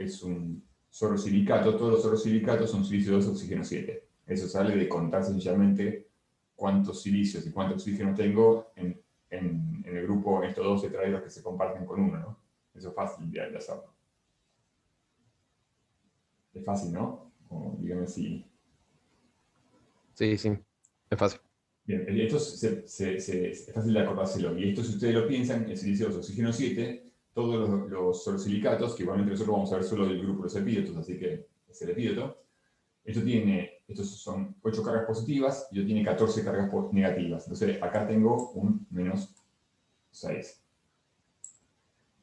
es un sorosilicato, todos los sorosilicatos son silicio 2, oxígeno 7. Eso sale de contar sencillamente cuántos silicios y cuánto oxígeno tengo en el grupo, en estos dos tetraedros que se comparten con uno, ¿no? Eso es fácil de hacerlo. Es fácil, ¿no? O dígame si... Sí, sí, es fácil. Bien, esto es fácil de acordárselo. Y esto, si ustedes lo piensan, el silicio 2, oxígeno 7, todos los sorosilicatos, que igualmente nosotros vamos a ver solo del grupo de los epídotos, así que es el epídoto, estos son 8 cargas positivas y esto tiene 14 cargas negativas. Entonces acá tengo un menos 6.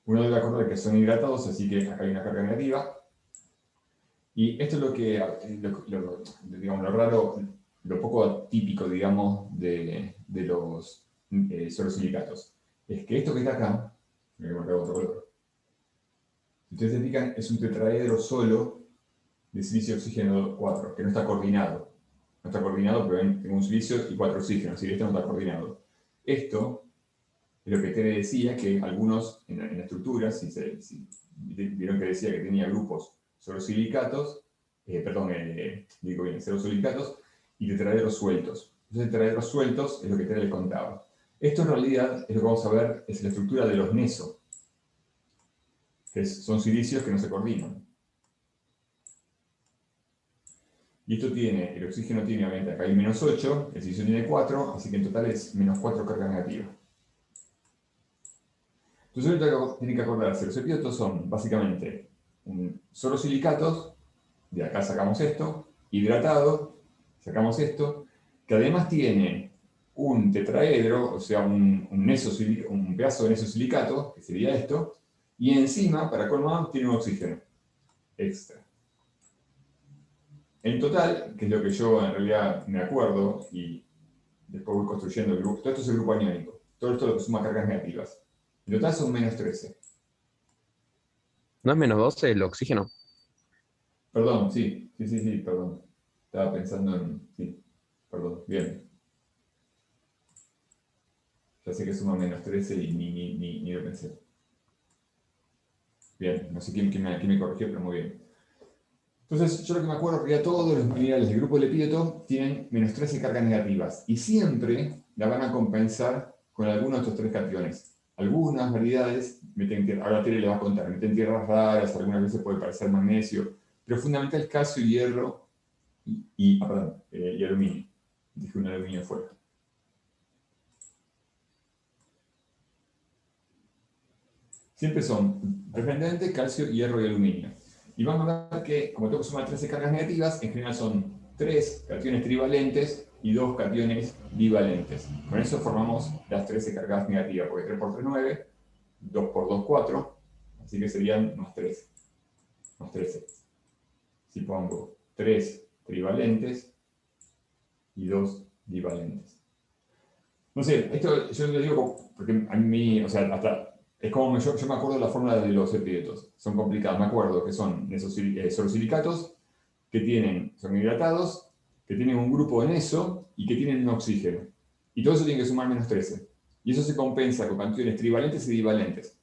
Uno debe acordar que son hidratados, así que acá hay una carga negativa. Y esto es lo que, digamos, lo raro, lo poco típico, digamos, de los sorosilicatos. Es que esto que está acá, me voy a marcar otro color. Si ustedes se fijan, es un tetraedro solo de silicio oxígeno 4, que no está coordinado. No está coordinado, pero tengo un silicio y 4 oxígenos, así que esto no está coordinado. Esto es lo que te decía, que algunos en la estructura, si vieron que decía que tenía grupos sorosilicatos, digo bien, serosilicatos, y tetraedros sueltos. Entonces, tetraedros sueltos es lo que te les contaba. Esto en realidad es lo que vamos a ver, es la estructura de los neso, que son silicios que no se coordinan. Y esto tiene, el oxígeno tiene, obviamente, acá hay menos 8, el silicio tiene 4, así que en total es menos 4 cargas negativas. Entonces ahorita tienen que acordarse, los epídotos son básicamente sorosilicatos, de acá sacamos esto, hidratado, sacamos esto, que además tiene un tetraedro, o sea, un pedazo de nesosilicato, que sería esto, y encima, para colmar, tiene un oxígeno extra. En total, que es lo que yo en realidad me acuerdo, y después voy construyendo el grupo, todo esto es el grupo aniónico, todo esto es lo que suma cargas negativas. En total son menos 13. ¿No es menos 12 el oxígeno? Perdón, sí, perdón. Estaba pensando en... Sí, perdón, bien. Ya sé que suma menos 13 y ni lo pensé. Bien, no sé quién me corrigió, pero muy bien. Entonces, yo lo que me acuerdo es que todos los minerales del grupo del epídoto tienen menos 13 cargas negativas y siempre la van a compensar con alguno de estos tres cationes. Algunas variedades meten tierra, ahora Tere le va a contar, meten tierras raras, algunas veces puede parecer magnesio, pero fundamental calcio, hierro y aluminio. Dije un aluminio fuera. Siempre son preferentemente calcio, hierro y aluminio. Y vamos a ver que, como tengo que sumar 13 cargas negativas, en general son 3 cationes trivalentes y 2 cationes bivalentes. Con eso formamos las 13 cargas negativas, porque 3 por 3 9, 2 por 2 4, así que serían más 13. Más 13. Si pongo 3 trivalentes y 2 bivalentes. No sé, esto yo lo digo porque a mí, o sea, hasta es como yo me acuerdo de la fórmula de los epídetos. Son complicados, me acuerdo que son esos sorosilicatos que son hidratados, que tienen un grupo en eso y que tienen un oxígeno. Y todo eso tiene que sumar menos 13. Y eso se compensa con cationes trivalentes y divalentes.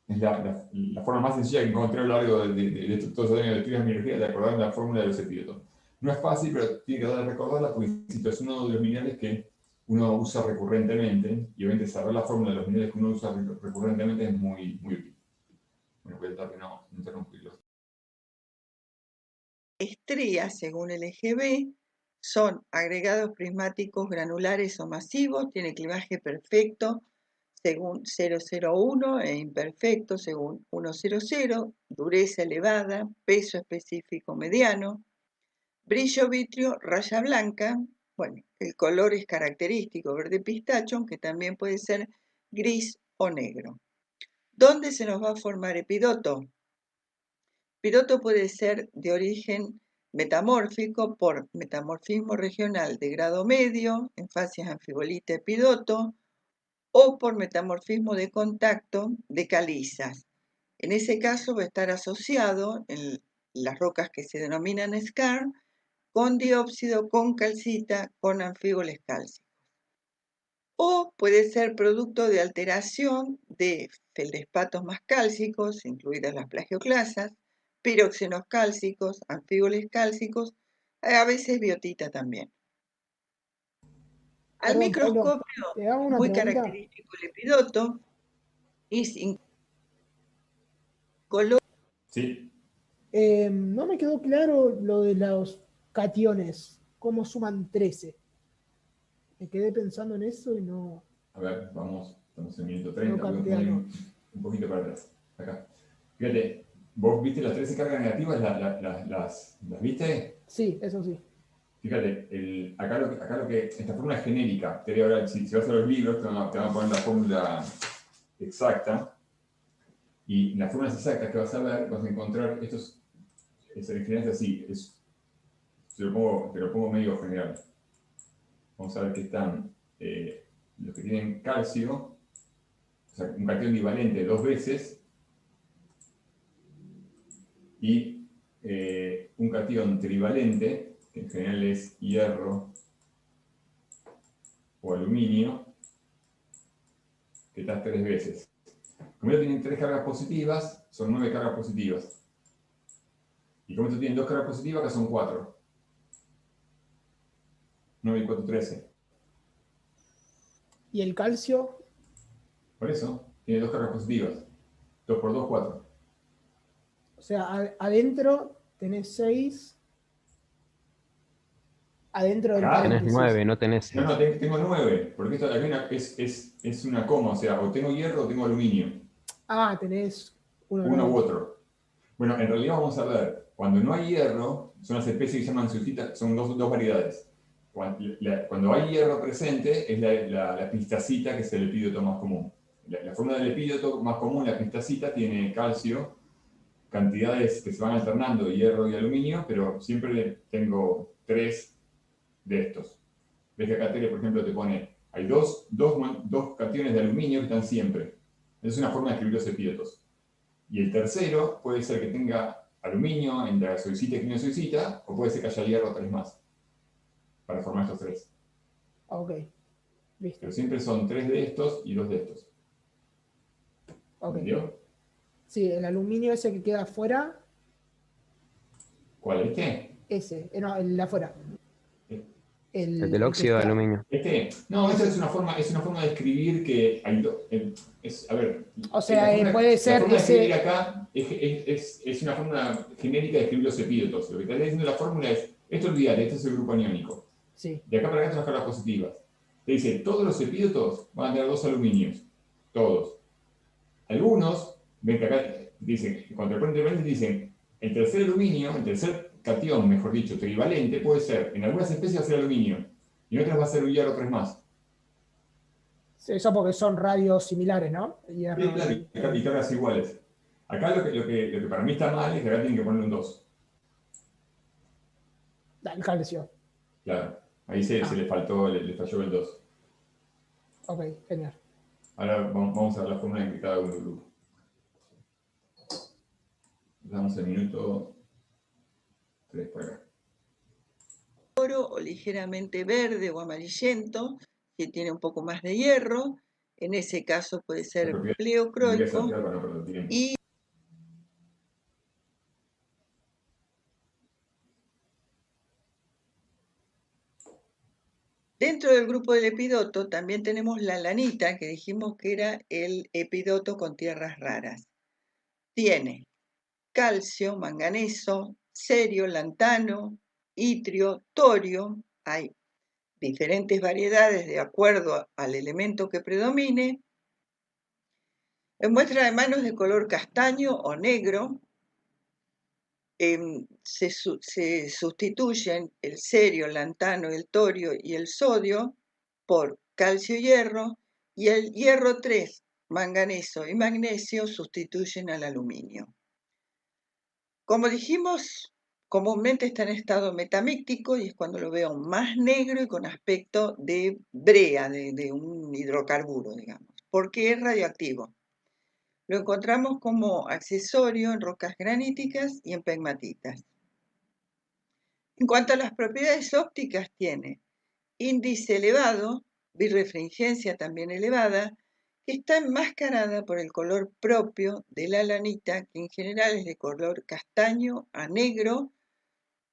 Es la forma más sencilla que encontré a lo largo de todos los años de estudios de biología de acordarme la fórmula de los epídetos. No es fácil, pero tiene que dar a recordarla porque es uno de los minerales que uno usa recurrentemente, y obviamente saber la fórmula de los minerales que uno usa recurrentemente es muy, muy útil. Bueno, voy a tratar de no interrumpirlo. Estrías, según el EGB, son agregados prismáticos granulares o masivos, tiene clivaje perfecto según 001 e imperfecto según 100, dureza elevada, peso específico mediano, brillo vítreo, raya blanca. Bueno, el color es característico, verde pistacho, aunque también puede ser gris o negro. ¿Dónde se nos va a formar epidoto? Epidoto puede ser de origen metamórfico por metamorfismo regional de grado medio en facies anfibolita epidoto o por metamorfismo de contacto de calizas. En ese caso va a estar asociado en las rocas que se denominan skarn con diópsido, con calcita, con anfíboles cálcicos. O puede ser producto de alteración de feldespatos más cálcicos, incluidas las plagioclasas, piroxenos cálcicos, anfíboles cálcicos, a veces biotita también. Al Perdón, Pablo, microscopio te hago es una muy pregunta. característico el epidoto y sin color. Sí, No me quedó claro lo de los cationes, cómo suman 13. Me quedé pensando en eso y no, a ver, vamos, estamos en minuto no 30, voy capté a ir algo. un poquito para atrás. Acá. Fíjate, ¿vos viste las 13 cargas negativas? ¿Las viste? Sí, eso sí. Fíjate, acá lo que, esta fórmula es genérica. Te voy a hablar, si vas a los libros, te van a poner la fórmula exacta. Y en las fórmulas exactas que vas a ver, vas a encontrar estos, en general es así, te lo pongo medio general. Vamos a ver que están los que tienen calcio, o sea, un cation divalente 2 veces, y un cation trivalente, que en general es hierro o aluminio, que está 3 veces. Como ellos tienen 3 cargas positivas, son 9 cargas positivas. Y como estos tienen 2 cargas positivas, acá son 4. 9 y 4, 13. ¿Y el calcio? Por eso, tiene 2 cargas positivas. 2 por 2, 4. O sea, adentro tenés 6, adentro del Acá Tenés paréntesis. 9, no tenés no, 6. tengo 9, porque esto aquí es una coma, o sea, o tengo hierro o tengo aluminio, Ah, tenés uno uno u no. otro. Bueno, en realidad vamos a ver, cuando no hay hierro, son las especies que se llaman sulfita, son dos variedades. Cuando hay hierro presente, es la pistacita, que es el epídoto más común. La forma del epídoto más común, la pistacita, tiene calcio, cantidades que se van alternando, hierro y aluminio, pero siempre tengo 3 de estos. Ves que acá Tere, por ejemplo, te pone, hay dos cationes de aluminio que están siempre. Es una forma de escribir los epídotos. Y el tercero puede ser que tenga aluminio entre gasoilcita y quinosoilcita, o puede ser que haya hierro 3 más, para formar estos 3. Ok, listo. Pero siempre son 3 de estos y 2 de estos. Ok. ¿Entendió? Sí, el aluminio ese que queda afuera, ¿Cuál? ¿Este? ese, no, el de afuera. El del El que óxido de está. aluminio. No, esta es una forma de escribir que hay a ver, O sea, puede la ser forma de escribir ese. acá es una forma genérica de escribir los epídotos. Lo que te está diciendo la fórmula es, esto olvídate, esto es el grupo aniónico. Sí, De acá para acá son las cargas positivas. Te dice, todos los epídotos van a tener 2 aluminios. Todos. Algunos, ven que acá dicen, cuando te ponen dicen, el tercer aluminio, el tercer cation, mejor dicho, trivalente, puede ser, en algunas especies va a ser aluminio, y en otras va a ser un hierro 3 más. sí, eso porque son radios similares, ¿no? El Sí, hierro claro, y cargas iguales. Acá lo que para mí está mal es que acá tienen que ponerle un 2. el calcio. Claro, ahí se le faltó, le falló el 2. Ok, genial. Ahora vamos a ver la fórmula en cada uno del grupo. Damos el minuto 3 por acá. Oro o ligeramente verde o amarillento, que tiene un poco más de hierro. En ese caso puede La ser propiedad voy a pleocroico. saltear para no perder tiempo. Y dentro del grupo del epidoto también tenemos la lanita, que dijimos que era el epidoto con tierras raras. Tiene calcio, manganeso, cerio, lantano, itrio, torio. Hay diferentes variedades de acuerdo al elemento que predomine. En muestra de manos de color castaño o negro, se sustituyen el cerio, el lantano, el torio y el sodio por calcio y hierro, y el hierro 3, manganeso y magnesio sustituyen al aluminio. Como dijimos, comúnmente está en estado metamíctico y es cuando lo veo más negro y con aspecto de brea, de un hidrocarburo, digamos, porque es radioactivo. Lo encontramos como accesorio en rocas graníticas y en pegmatitas. En cuanto a las propiedades ópticas, tiene índice elevado, birrefringencia también elevada, está enmascarada por el color propio de la lanita, que en general es de color castaño a negro,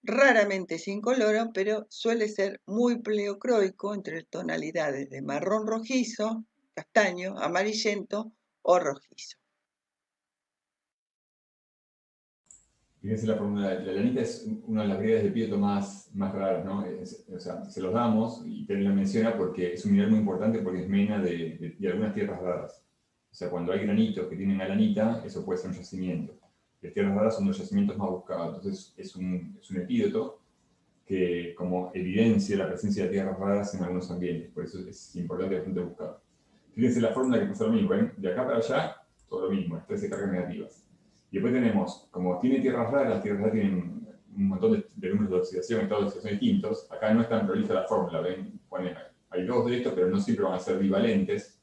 raramente sin color, pero suele ser muy pleocroico entre tonalidades de marrón rojizo, castaño, amarillento o rojizo. Fíjense la fórmula, la lanita es una de las variedades de epídoto más raras, ¿no? O sea, se los damos, y Tere lo menciona porque es un mineral muy importante porque es mena de algunas tierras raras. O sea, cuando hay granitos que tienen alanita, eso puede ser un yacimiento. Las tierras raras son los yacimientos más buscados, entonces es un epídoto que como evidencia la presencia de tierras raras en algunos ambientes, por eso es importante y bastante buscado. Fíjense la fórmula que pasa lo mismo, ¿ven? De acá para allá, todo lo mismo, 13 cargas negativas. Y después tenemos, como tiene tierras raras, las tierras raras tienen un montón de números de oxidación, estados de oxidación distintos. Acá no es tan prolija la fórmula, ¿ven? Hay dos de estos, pero no siempre van a ser bivalentes.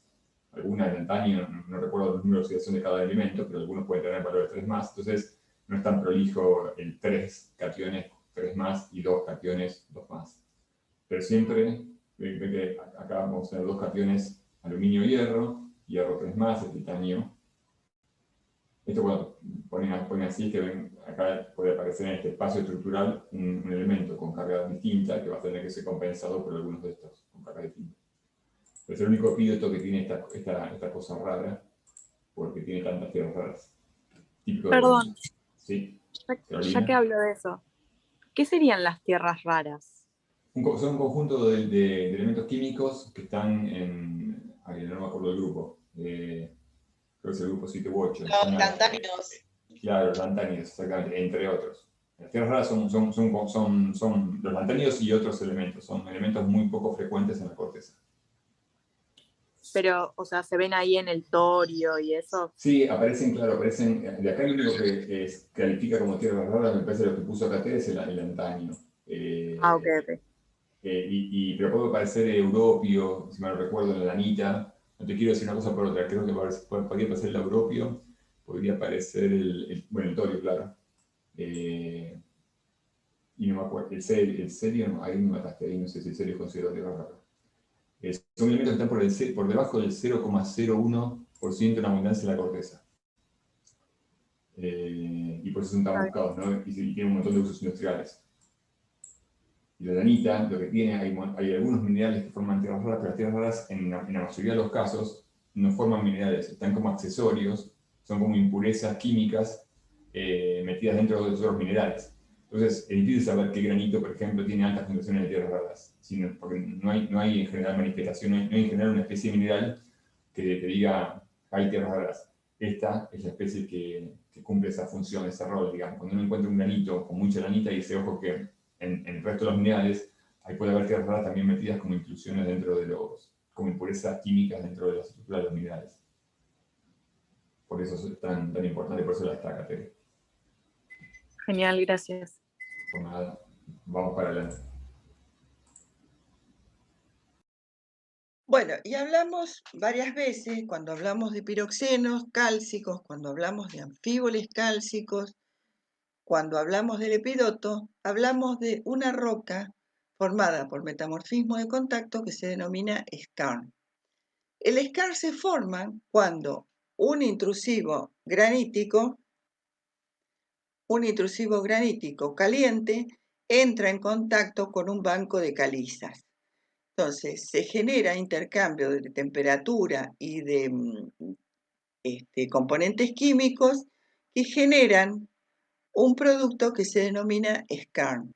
Algunas de antaño, no recuerdo los números de oxidación de cada elemento, pero algunos pueden tener valores 3 más. Entonces, no es tan prolijo el 3 cationes 3 más y 2 cationes 2 más. Pero siempre, ven que acá vamos a tener 2 cationes aluminio-hierro, hierro 3 más, el titanio. Esto cuando ponen así, que ven, acá puede aparecer en este espacio estructural un elemento con carga distinta que va a tener que ser compensado por algunos de estos con carga distinta. Es el único epídoto que tiene esta cosa rara, porque tiene tantas tierras raras. Típico Perdón, de... Sí, ya que hablo de eso, ¿qué serían las tierras raras? Son un conjunto de elementos químicos que están en... Ay, no me acuerdo del grupo. Creo que es el grupo 7 u 8. Los lantánidos. Claro, los lantánidos, exactamente, entre otros. Las tierras raras son los lantánidos y otros elementos. Son elementos muy poco frecuentes en la corteza. Pero, o sea, ¿se ven ahí en el torio y eso? Sí, aparecen. De acá lo único que califica como tierras raras, me parece lo que puso acá es el lantanio. Ok. Pero puede aparecer europio, si mal no recuerdo, en la lanita. No te quiero decir una cosa por otra, creo que podría aparecer el europio, podría aparecer el torio, claro. Y no me acuerdo, el serio, no, ahí me mataste, ahí no sé si el serio es considerado tierra rara. Son elementos que están por debajo del 0,01% en abundancia en la corteza. Y por eso son tan buscados, ¿no? Y tienen un montón de usos industriales. Y la lanita, lo que tiene, hay algunos minerales que forman tierras raras, pero las tierras raras, en la mayoría de los casos, no forman minerales, están como accesorios, son como impurezas químicas metidas dentro de otros minerales. Entonces, es difícil saber qué granito, por ejemplo, tiene altas concentraciones de tierras raras, porque no hay en general manifestación, no hay en general una especie de mineral que te diga hay tierras raras. Esta es la especie que cumple esa función, ese rol, digamos. Cuando uno encuentra un granito con mucha lanita y ese ojo que en el resto de los minerales, ahí puede haber tierras raras también metidas como inclusiones dentro de como impurezas químicas dentro de la estructura de los minerales. Por eso es tan importante, por eso la destaca Tere. Genial, gracias. Por nada, vamos para adelante. Bueno, y hablamos varias veces, cuando hablamos de piroxenos cálcicos, cuando hablamos de anfíboles cálcicos, cuando hablamos del epidoto, hablamos de una roca formada por metamorfismo de contacto que se denomina skarn. El skarn se forma cuando un intrusivo granítico caliente entra en contacto con un banco de calizas. Entonces, se genera intercambio de temperatura y de componentes químicos que generan un producto que se denomina skarn.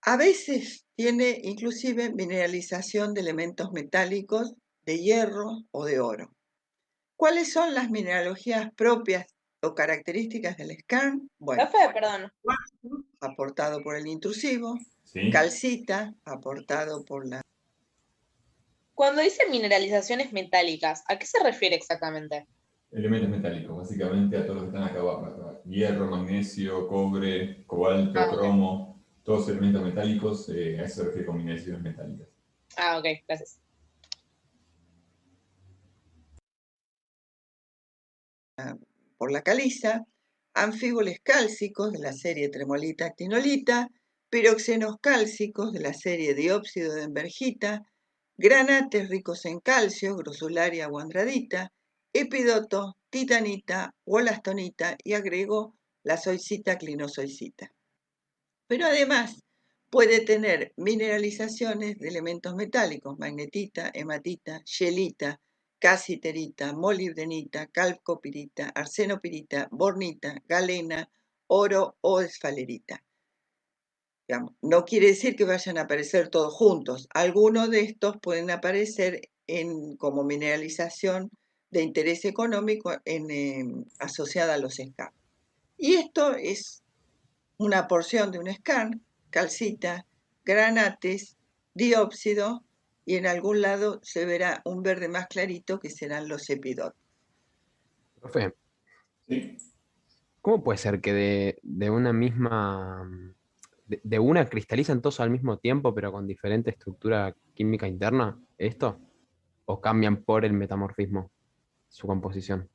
A veces tiene inclusive mineralización de elementos metálicos, de hierro o de oro. ¿Cuáles son las mineralogías propias o características del skarn? Bueno, Profe, perdón. cuarzo, aportado por el intrusivo, ¿Sí? calcita, aportado por la... Cuando dice mineralizaciones metálicas, ¿a qué se refiere exactamente? Elementos metálicos, básicamente a todos los que están acá abajo. Hierro, magnesio, cobre, cobalto, cromo, todos elementos metálicos, a eso se refiere con mineralizaciones metálicas. Ah, ok, gracias. por la caliza, anfíboles cálcicos de la serie tremolita-actinolita, piroxenos cálcicos de la serie dióxido de envergita, granates ricos en calcio, grosularia o andradita, epidoto, titanita, wollastonita y agrego la zoisita clinozoisita. Pero además puede tener mineralizaciones de elementos metálicos, magnetita, hematita, scheelita, casiterita, molibdenita, calcopirita, arsenopirita, bornita, galena, oro o esfalerita. Digamos, no quiere decir que vayan a aparecer todos juntos. Algunos de estos pueden aparecer como mineralización de interés económico asociada a los scans. Y esto es una porción de un scan, calcita, granates, diópsido, y en algún lado se verá un verde más clarito que serán los epidotos. Profe, ¿Sí? ¿cómo puede ser que de una misma, de una cristalizan todos al mismo tiempo, pero con diferente estructura química interna? ¿Esto? ¿O cambian por el metamorfismo su composición?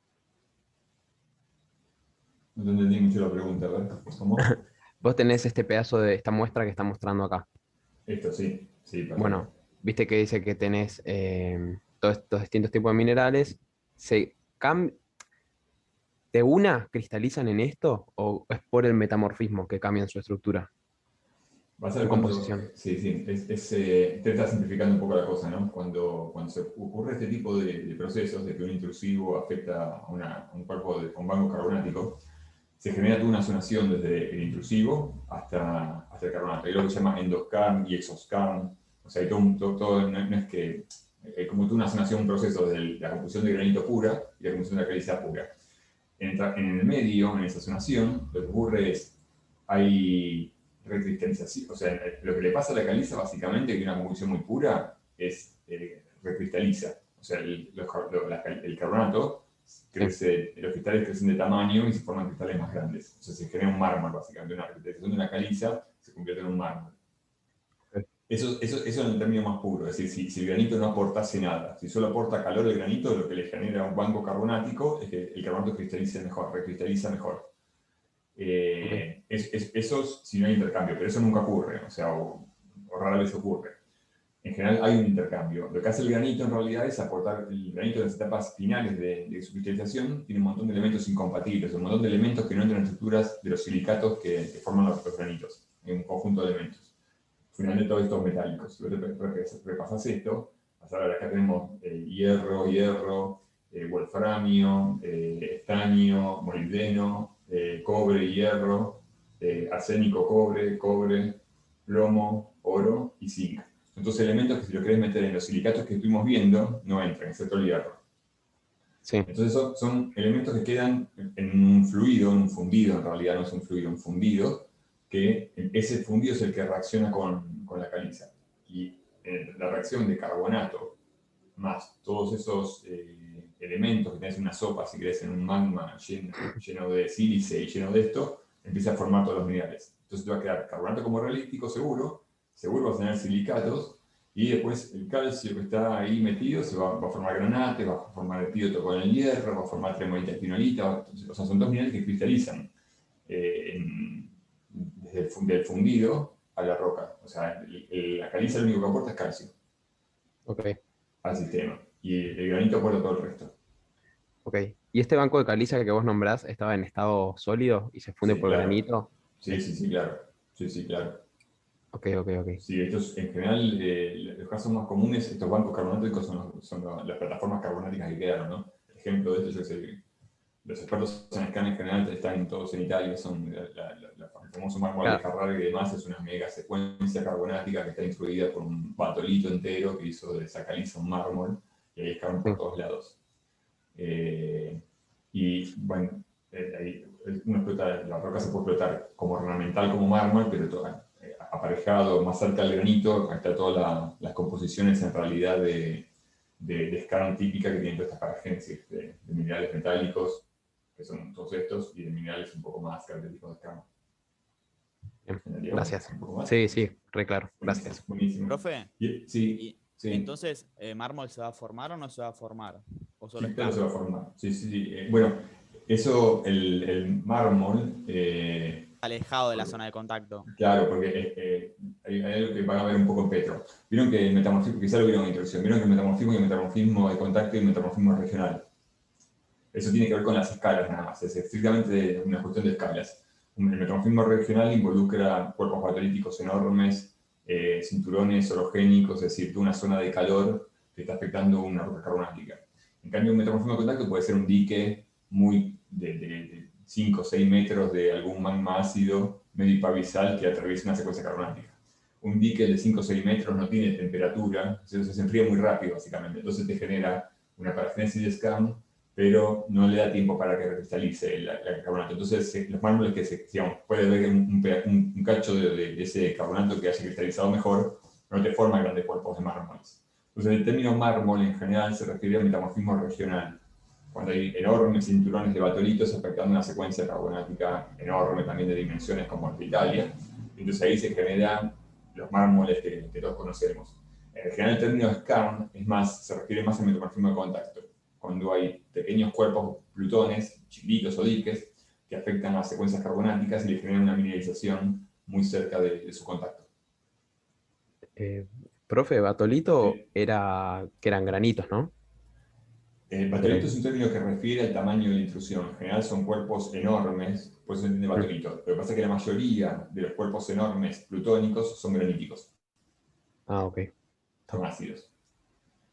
No te entendí mucho la pregunta, a ver, ¿cómo? Vos tenés este pedazo de esta muestra que está mostrando acá. Esto sí, sí, perfecto. Bueno, viste que dice que tenés todos estos distintos tipos de minerales. ¿De una cristalizan en esto o es por el metamorfismo que cambian su estructura, Va a ser su cuando, composición? sí, sí, te está simplificando un poco la cosa, ¿no? Cuando se ocurre este tipo de procesos, de que un intrusivo afecta a un cuerpo de un banco carbonático, se genera toda una zonación desde el intrusivo hasta el carbonato. Hay lo que se llama endoscarm y exoscarm. O sea, hay todo no es que hay como toda una zonación, un proceso de la composición de granito pura y la composición de la caliza pura. En el medio, en esa zonación, lo que ocurre es, hay recristalización, o sea, lo que le pasa a la caliza básicamente, que es una composición muy pura, es recristaliza. O sea, el carbonato crece, los cristales crecen de tamaño y se forman cristales más grandes. O sea, se genera un mármol básicamente, una recristalización de una caliza se convierte en un mármol. Eso en el término más puro, es decir, si el granito no aportase nada, si solo aporta calor el granito, lo que le genera un banco carbonático es que el carbonato recristaliza mejor. Eso si no hay intercambio, pero eso nunca ocurre, o sea, o rara vez ocurre. En general hay un intercambio. Lo que hace el granito en realidad es aportar, el granito en las etapas finales de su cristalización tiene un montón de elementos incompatibles, un montón de elementos que no entran en estructuras de los silicatos que forman los granitos, en un conjunto de elementos. Finalmente todos estos metálicos. Si vos repasás esto, vas a ver, acá tenemos hierro, wolframio, estaño, molibdeno, cobre, hierro, arsénico, cobre, plomo, oro y zinc. Son todos elementos que si lo querés meter en los silicatos que estuvimos viendo, no entran, excepto el hierro. Sí. Entonces son elementos que quedan en un fluido, en un fundido, en realidad no es un fluido, un fundido, que ese fundido es el que reacciona con la caliza. Y la reacción de carbonato más todos esos elementos que tenés en una sopa, si querés, en un magma lleno de sílice y lleno de esto, empieza a formar todos los minerales. Entonces te va a quedar carbonato como realítico seguro vas a tener silicatos, y después el calcio que está ahí metido se va a formar granate, va a formar epídoto con el hierro, va a formar tremolita y quinolita, o sea, son dos minerales que cristalizan desde el fundido a la roca. O sea, la caliza lo único que aporta es calcio al sistema, y el granito aporta todo el resto. Ok. ¿Y este banco de caliza que vos nombrás estaba en estado sólido y se funde Sí, por claro. granito? Sí, claro. Sí, claro. Ok. Sí, estos en general, los casos más comunes, estos bancos carbonáticos son las plataformas carbonáticas que quedaron, ¿no? El ejemplo de esto es que los expertos en scan en general están todos en Italia, son el famoso mármol de Carrara y demás, es una mega secuencia carbonática que está influida por un batolito entero que hizo de esa caliza un mármol, y ahí escaron por todos lados. Y bueno, la roca se puede explotar como ornamental, como mármol, pero aparejado más cerca del granito, está todas las composiciones en realidad de skarn típica que tienen todas estas características de minerales metálicos, que son todos estos, y de minerales un poco más característicos de skarn. Gracias. ¿Un poco más? Sí, re claro. Gracias. Buenísimo. Profe, Sí. entonces, ¿mármol se va a formar o no se va a formar? ¿O solo Sí, es claro, se va a formar. Sí. Bueno, eso, el mármol, alejado de la zona de contacto. Claro, porque hay algo que van a ver un poco en Petro. Vieron que el metamorfismo, quizá lo vieron en introducción, vieron que el metamorfismo y el metamorfismo de contacto y el metamorfismo regional. Eso tiene que ver con las escalas nada más, es estrictamente una cuestión de escalas. El metamorfismo regional involucra cuerpos batolíticos enormes, cinturones orogénicos, es decir, toda una zona de calor que está afectando una roca carbonática. En cambio, un metamorfismo de contacto puede ser un dique muy de 5 o 6 metros de algún magma ácido medio hipervisal que atraviesa una secuencia carbonática. Un dique de 5 o 6 metros no tiene temperatura, se enfría muy rápido básicamente, entonces te genera una parafenesis de Scam, pero no le da tiempo para que recristalice el carbonato. Entonces, los mármoles que digamos, puede haber un cacho de ese carbonato que haya cristalizado mejor, no te forma grandes cuerpos de mármoles. Entonces, el término mármol en general se refiere al metamorfismo regional, cuando hay enormes cinturones de batolitos afectando una secuencia carbonática enorme, también de dimensiones como el de Italia. Entonces ahí se generan los mármoles que todos conocemos. En general el término skarn se refiere más al metamorfismo de contacto, cuando hay pequeños cuerpos plutones, chiquitos o diques, que afectan a secuencias carbonáticas y le generan una mineralización muy cerca de su contacto. Profe, batolito Sí. que eran granitos, ¿no? Batolito es un término que refiere al tamaño de la intrusión. En general son cuerpos enormes, por eso se entiende batolito. Lo que pasa es que la mayoría de los cuerpos enormes plutónicos son graníticos, Ah, ok. son ácidos.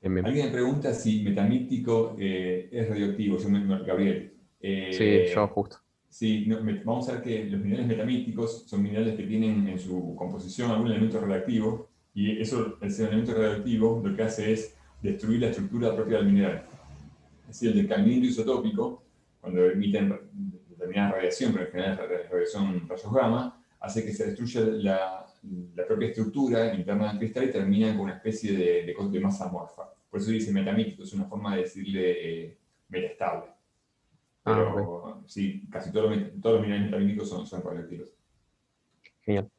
Bien, bien. Alguien me pregunta si metamítico es radioactivo. Gabriel. Sí, yo justo. Sí, vamos a ver que los minerales metamíticos son minerales que tienen en su composición algún elemento radioactivo, y ese elemento radioactivo lo que hace es destruir la estructura propia del mineral. Es decir, el decaimiento isotópico, cuando emiten determinada radiación, pero en general es radiación rayos gamma, hace que se destruya la propia estructura interna del cristal y termina con una especie de masa amorfa. Por eso dice metamítico, es una forma de decirle metastable. Pero Ok. sí, casi todos los minerales metamíticos son radioactivos. Genial.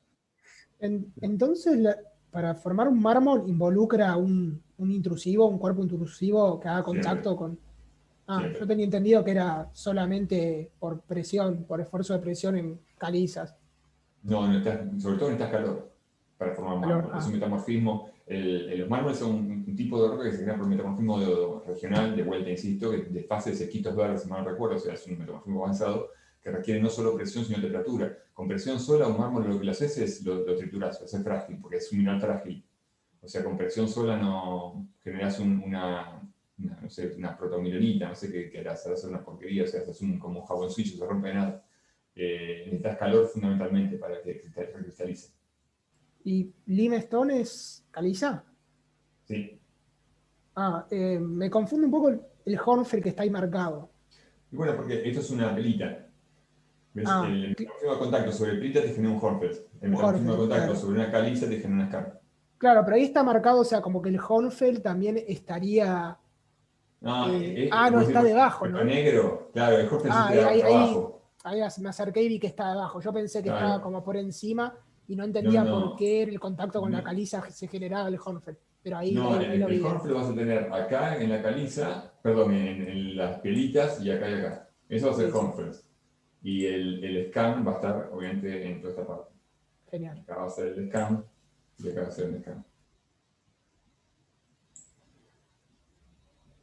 Entonces, para formar un mármol involucra un intrusivo, un cuerpo intrusivo que haga contacto con... Siempre. Yo tenía entendido que era solamente por presión, por esfuerzo de presión en calizas. No, sobre todo necesitas calor para formar mármol. Es un metamorfismo. Los mármoles son un tipo de roca que se crea por metamorfismo regional, de vuelta, insisto, de fases de esquitos verdes, si mal no recuerdo, o sea, es un metamorfismo avanzado que requiere no solo presión, sino temperatura. Con presión sola, un mármol lo que lo haces es lo trituras, lo haces frágil, porque es un mineral frágil. O sea, con presión sola no generas no sé, una protomilenita, no sé qué harás, harás una porquería, o sea, haces como un jaboncillo, se rompe de nada. Necesitas calor fundamentalmente para que cristalice. ¿Y limestone es caliza? Sí. Me confunde un poco el Hornfeld que está ahí marcado. Y bueno, porque esto es una pelita. ¿Ves? El Sí. metamorfismo de contacto sobre pelita te genera un Hornfeld. El Un metamorfismo de Hornfeld, contacto claro. sobre una caliza te genera una skarn. Claro, pero ahí está marcado, o sea, como que el Hornfeld también estaría... No, no, vos está decís, debajo, lo ¿no? negro, claro, el Hornfeld Ahí, siempre ahí, abajo. ahí me acerqué y vi que está debajo. Yo pensé que estaba Claro. como por encima y no No, entendía por no. qué el contacto con la No, caliza se generaba el Hornfeld. Pero ahí, no, ahí lo vi el bien. Hornfeld lo vas a tener acá en la caliza, perdón, en las pielitas y acá. Eso va a ser Sí, sí. Hornfeld. Y el scan va a estar, obviamente, en toda esta parte. Genial. Acá va a ser el scan y acá va a ser el scan.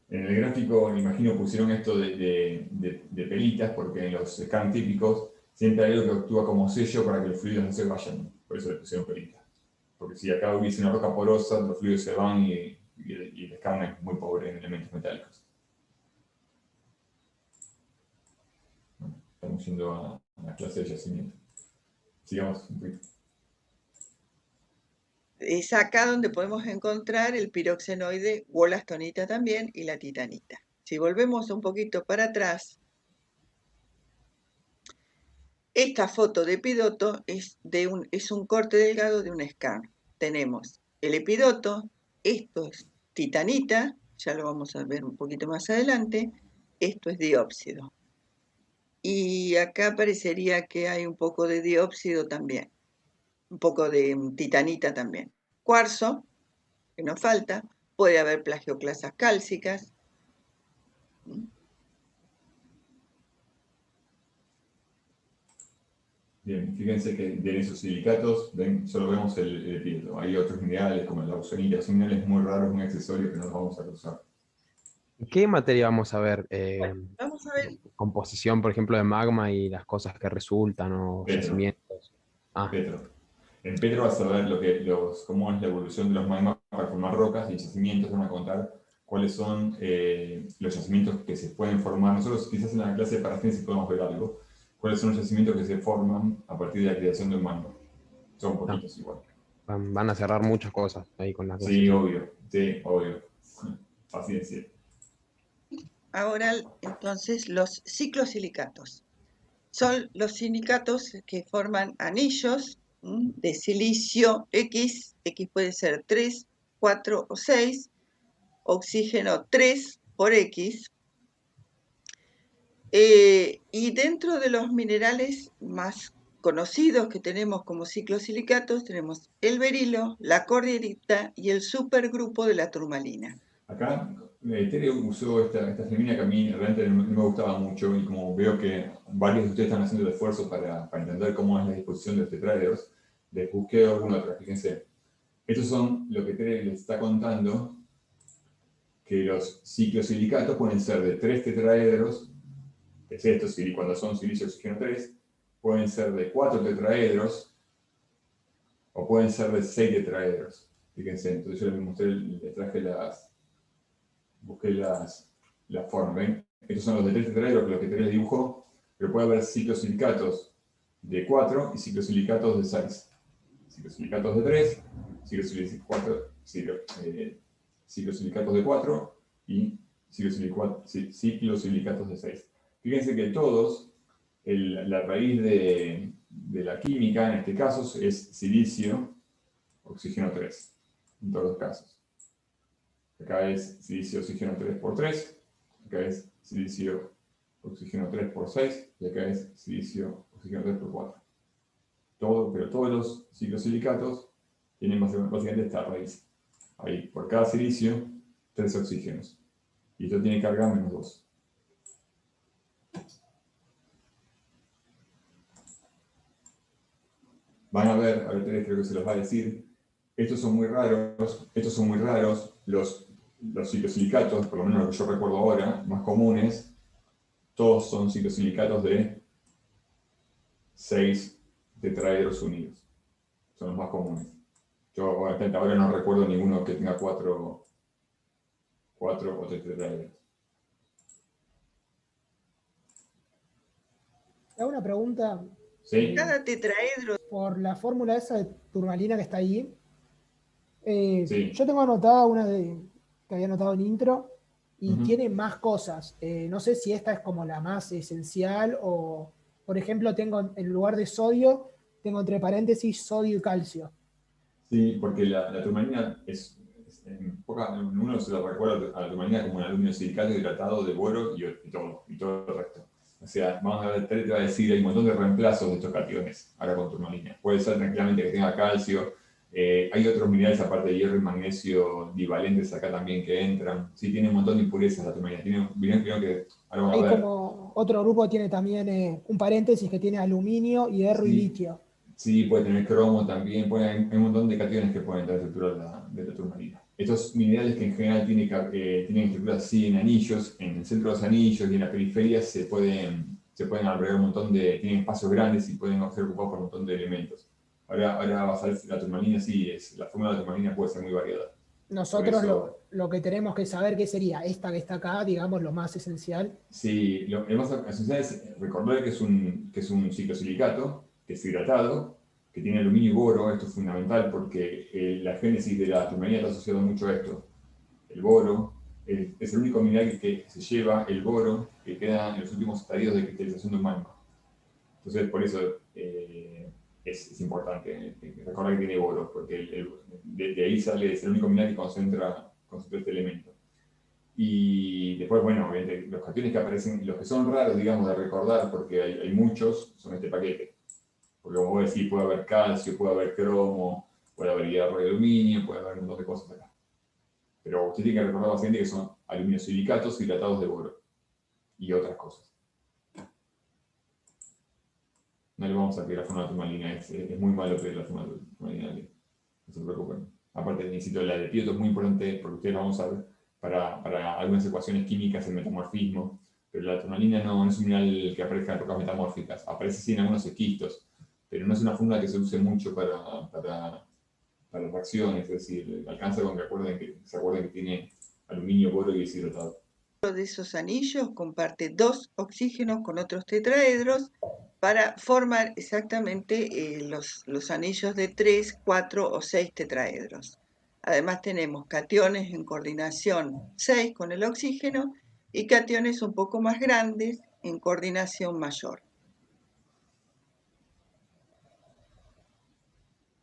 En el gráfico, me imagino, pusieron esto de pelitas, porque en los scans típicos siempre hay algo que actúa como sello para que los fluidos no se vayan. Por eso le pusieron pelitas. Porque si acá hubiese una roca porosa, los fluidos se van y el scan es muy pobre en elementos metálicos. Bueno, estamos yendo a la clase de yacimiento. Sigamos un poquito. Es acá donde podemos encontrar el piroxenoide, wollastonita también, y la titanita. Si volvemos un poquito para atrás, esta foto de epidoto es un corte delgado de un skarn. Tenemos el epidoto, esto es titanita, ya lo vamos a ver un poquito más adelante, esto es diópsido. Y acá parecería que hay un poco de diópsido también, un poco de titanita también. Cuarzo, que nos falta, puede haber plagioclasas cálcicas. Bien, fíjense que de esos silicatos solo vemos el epíteto. Hay otros minerales como la auxonita, son minerales muy raros, muy accesorios que no los vamos a cruzar. ¿Qué materia vamos a ver? Bueno, vamos a ver. Composición, por ejemplo, de magma y las cosas que resultan o Petro. yacimientos. Ah, Petro. En Petro vas a ver cómo es la evolución de los magmas para formar rocas y yacimientos. Van a contar cuáles son los yacimientos que se pueden formar. Nosotros quizás en la clase de parafín podemos ver algo. ¿Cuáles son los yacimientos que se forman a partir de la creación de un magma? Son poquitos igual. van a cerrar muchas cosas ahí con la clase. Sí, obvio. Sí, obvio. Paciencia. Ahora, entonces, los ciclosilicatos. Son los silicatos que forman anillos de silicio X. X puede ser 3, 4 o 6. Oxígeno 3 por X. Y dentro de los minerales más conocidos que tenemos como ciclosilicatos, tenemos el berilo, la cordierita y el supergrupo de la turmalina. Acá Tere usó esta flemina que a mí realmente no me gustaba mucho, y como veo que varios de ustedes están haciendo el esfuerzo para entender cómo es la disposición de los tetraedros, les busqué alguna otra. Fíjense, estos son lo que Tere les está contando, que los ciclosilicatos pueden ser de 3 tetraedros, que es esto, cuando son silicio oxígeno 3, pueden ser de 4 tetraedros, o pueden ser de 6 tetraedros. Fíjense, entonces yo les mostré, les traje busqué las formas, ¿ven? Estos son los de 3 tetraedros, los que Tere les dibujó, pero puede haber ciclosilicatos de 4 y ciclosilicatos de 6. Ciclosilicatos de 3, ciclosilicatos de 4 y ciclosilicatos de 6. Fíjense que todos, la raíz de la química en este caso es silicio, oxígeno 3, en todos los casos. Acá es silicio, oxígeno 3 por 3, acá es silicio, oxígeno 3 por 6, y acá es silicio, oxígeno 3 por 4. Pero todos los ciclosilicatos tienen básicamente esta raíz. Ahí, por cada silicio, 3 oxígenos. Y esto tiene carga -2. Van a ver, ahora creo que se los va a decir, estos son muy raros, los ciclosilicatos, por lo menos lo que yo recuerdo ahora, más comunes, todos son ciclosilicatos de 6 tetraedros unidos. Son los más comunes. Yo ahora no recuerdo ninguno que tenga 4 o 3 tetraedros. Hago una pregunta. ¿Sí? Cada tetraedro. Por la fórmula esa de turmalina que está ahí. Sí. Yo tengo anotada una que había anotado en intro y Ujú. tiene más cosas. No sé si esta es como la más esencial o, por ejemplo, tengo en lugar de sodio, tengo entre paréntesis sodio y calcio. Sí, porque la turmalina uno se lo recuerda a la turmalina como un aluminio silicato hidratado de boro y todo el resto. O sea, vamos a ver, Tere te va a decir, hay un montón de reemplazos de estos cationes ahora con turmalina. Puede ser tranquilamente que tenga calcio. Hay otros minerales aparte de hierro y magnesio divalentes acá también que entran. Sí, tiene un montón de impurezas la turmalina. Creo que ahora vamos Hay a ver. como otro grupo tiene también un paréntesis que tiene aluminio, hierro y Sí. litio. Sí, puede tener cromo también, hay un montón de cationes que pueden tener estructura de la turmalina. Estos minerales que en general tienen estructuras así en anillos, en el centro de los anillos y en la periferia se pueden albergar un montón tienen espacios grandes y pueden ser ocupados por un montón de elementos. Ahora vas a ver si la turmalina la fórmula de la turmalina puede ser muy variada. Nosotros eso- lo que tenemos que saber qué sería esta que está acá, digamos, lo más esencial. Sí, lo más esencial es recordar que es un ciclosilicato, que es hidratado, que tiene aluminio y boro. Esto es fundamental porque la génesis de la turmalina está asociada mucho a esto. El boro es el único mineral que se lleva el boro que queda en los últimos estadios de cristalización de un magma. Entonces, por eso es importante recordar que tiene boro, porque de ahí sale, es el único mineral que concentra este elemento. Y después, bueno, los cationes que aparecen, los que son raros, digamos, de recordar, porque hay muchos, son este paquete. Porque como voy a decir, puede haber calcio, puede haber cromo, puede haber hierro y aluminio, puede haber un montón de cosas acá. Pero usted tiene que recordar bastante que son aluminiosilicatos hidratados de boro y otras cosas. No le vamos a pedir la fórmula turmalina, es muy malo pedir la fórmula turmalina. No se preocupen. Aparte, necesito la de Piotr, es muy importante porque ustedes la vamos a ver para algunas ecuaciones químicas, el metamorfismo. Pero la turmalina no es un mineral que aparezca en rocas metamórficas. Aparece sí en algunos esquistos, pero no es una fórmula que se use mucho para reacciones. Es decir, alcanza con que se acuerden que tiene aluminio, boro y deshidratado. De esos anillos comparte 2 oxígenos con otros tetraedros para formar exactamente los anillos de 3, 4 o 6 tetraedros. Además tenemos cationes en coordinación 6 con el oxígeno y cationes un poco más grandes en coordinación mayor.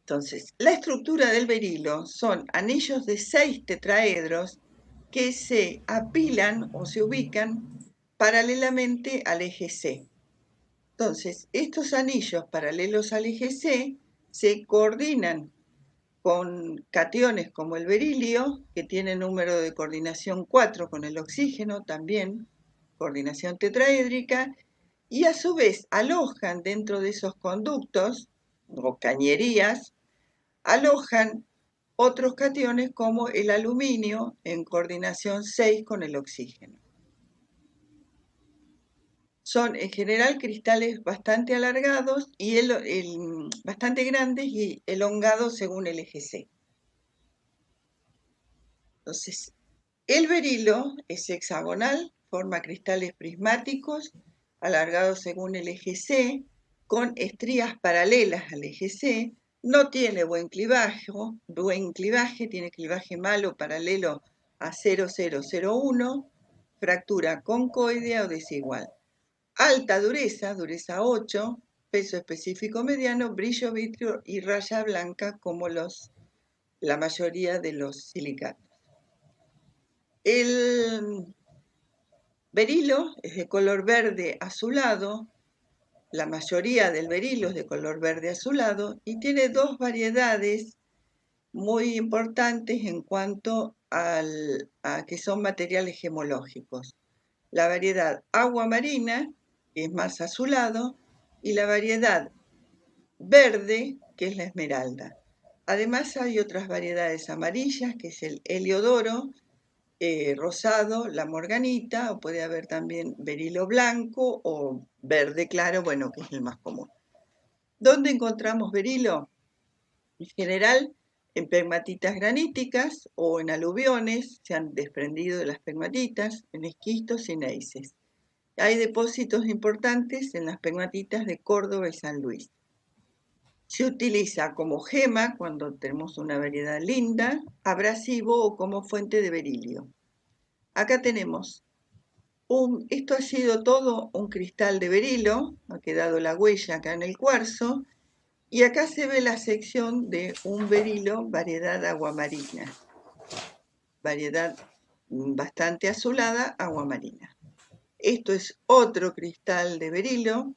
Entonces, la estructura del berilo son anillos de 6 tetraedros que se apilan o se ubican paralelamente al eje C. Entonces, estos anillos paralelos al eje C se coordinan con cationes como el berilio, que tiene número de coordinación 4 con el oxígeno, también coordinación tetraédrica, y a su vez alojan dentro de esos conductos o cañerías, alojan otros cationes como el aluminio en coordinación 6 con el oxígeno. Son en general cristales bastante alargados y bastante grandes y elongados según el eje C. Entonces, el berilo es hexagonal, forma cristales prismáticos alargados según el eje C, con estrías paralelas al eje C. No tiene buen clivaje, tiene clivaje malo paralelo a 0001, fractura concoidea o desigual. Alta dureza, dureza 8, peso específico mediano, brillo vítreo y raya blanca como la mayoría de los silicatos. El berilo es de color verde azulado, la mayoría del berilo es de color verde azulado y tiene 2 variedades muy importantes en cuanto a que son materiales gemológicos. La variedad agua marina, que es más azulado, y la variedad verde, que es la esmeralda. Además hay otras variedades amarillas, que es el heliodoro, rosado, la morganita, o puede haber también berilo blanco o verde claro, bueno, que es el más común. ¿Dónde encontramos berilo? En general, en pegmatitas graníticas o en aluviones, se han desprendido de las pegmatitas, en esquistos y neises. Hay depósitos importantes en las pegmatitas de Córdoba y San Luis. Se utiliza como gema cuando tenemos una variedad linda, abrasivo o como fuente de berilio. Acá tenemos, esto ha sido todo un cristal de berilo, ha quedado la huella acá en el cuarzo, y acá se ve la sección de un berilo variedad aguamarina, variedad bastante azulada, aguamarina. Esto es otro cristal de berilo,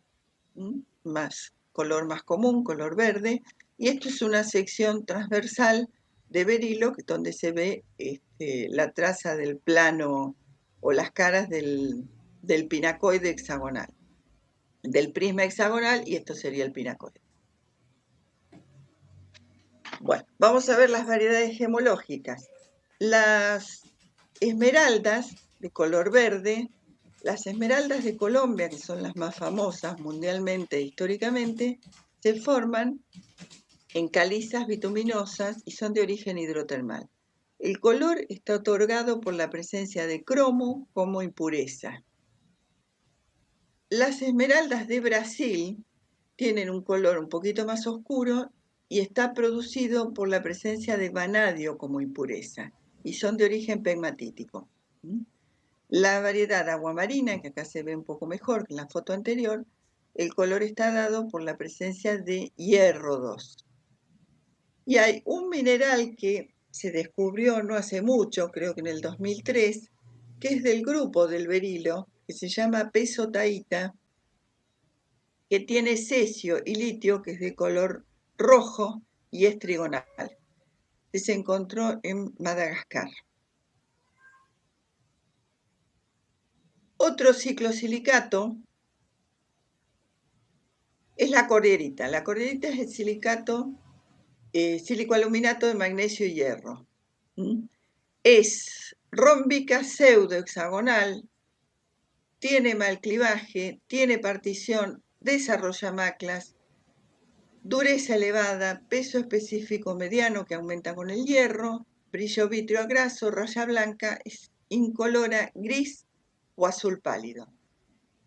color más común, color verde, y esto es una sección transversal de berilo donde se ve la traza del plano o las caras del pinacoide hexagonal, del prisma hexagonal, y esto sería el pinacoide. Bueno, vamos a ver las variedades gemológicas. Las esmeraldas de color verde, las esmeraldas de Colombia, que son las más famosas mundialmente e históricamente, se forman en calizas bituminosas y son de origen hidrotermal. El color está otorgado por la presencia de cromo como impureza. Las esmeraldas de Brasil tienen un color un poquito más oscuro y está producido por la presencia de vanadio como impureza y son de origen pegmatítico. La variedad aguamarina, que acá se ve un poco mejor que en la foto anterior, el color está dado por la presencia de hierro 2. Y hay un mineral que se descubrió no hace mucho, creo que en el 2003, que es del grupo del berilo, que se llama pesotaíta, que tiene cesio y litio, que es de color rojo y es trigonal. Se encontró en Madagascar. Otro ciclosilicato Es la cordierita. La cordierita es el silicato, silicoaluminato de magnesio y hierro. Es rómbica pseudohexagonal, tiene mal clivaje, tiene partición, desarrolla maclas, dureza elevada, peso específico mediano que aumenta con el hierro, brillo vítreo graso, raya blanca, es incolora, gris o azul pálido.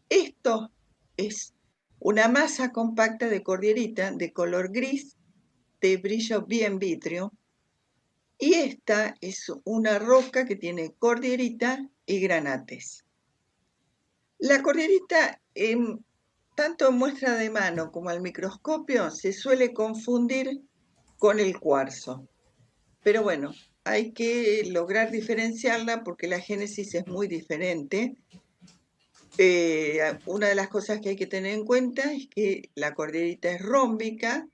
Esto es una masa compacta de cordierita de color gris, de brillo bien vítreo, y esta es una roca que tiene cordierita y granates. La cordierita, tanto en muestra de mano como al microscopio, se suele confundir con el cuarzo. Pero bueno, hay que lograr diferenciarla porque la génesis es muy diferente. Una de las cosas que hay que tener en cuenta es que la cordierita es rómbica,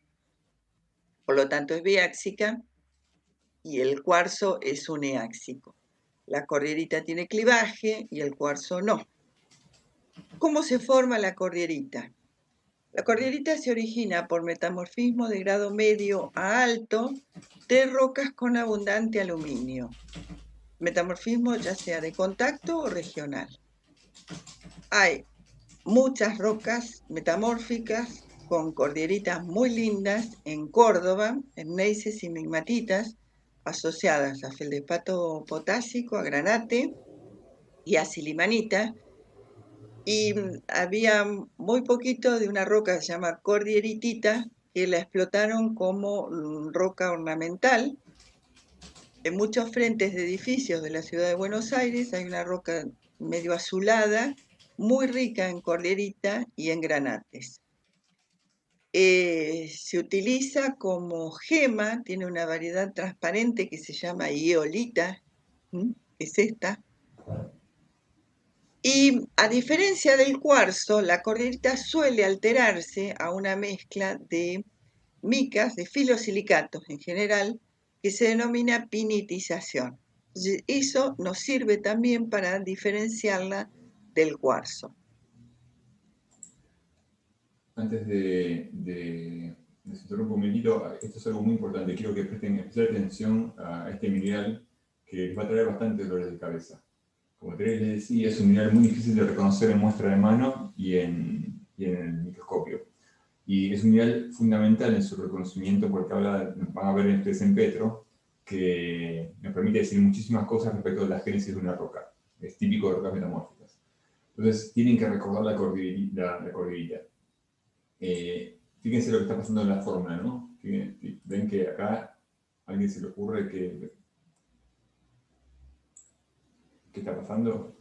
por lo tanto es biáxica, y el cuarzo es uneáxico. La cordierita tiene clivaje y el cuarzo no. ¿Cómo se forma la cordierita? La cordierita se origina por metamorfismo de grado medio a alto de rocas con abundante aluminio. Metamorfismo ya sea de contacto o regional. Hay muchas rocas metamórficas con cordilleritas muy lindas en Córdoba, en gneisses y migmatitas, asociadas a feldespato potásico, a granate y a silimanita. Y había muy poquito de una roca que se llama cordieritita, que la explotaron como roca ornamental. En muchos frentes de edificios de la ciudad de Buenos Aires hay una roca medio azulada, muy rica en cordierita y en granates. Se utiliza como gema, tiene una variedad transparente que se llama iolita, es esta. Y a diferencia del cuarzo, la cordierita suele alterarse a una mezcla de micas, de filosilicatos en general, que se denomina pinitización. Eso nos sirve también para diferenciarla del cuarzo. Antes de interrumpir un momentito, esto es algo muy importante. Quiero que presten especial atención a este mineral que les va a traer bastante dolores de cabeza. Como Teresa les decía, es un mineral muy difícil de reconocer en muestra de mano y en el microscopio. Y es un mineral fundamental en su reconocimiento porque van a ver ustedes en Petro, que nos permite decir muchísimas cosas respecto a la génesis de una roca. Es típico de rocas metamórficas. Entonces, tienen que recordar la cordillera. Fíjense lo que está pasando en la fórmula, ¿no? Ven que acá a alguien se le ocurre que... ¿Qué está pasando?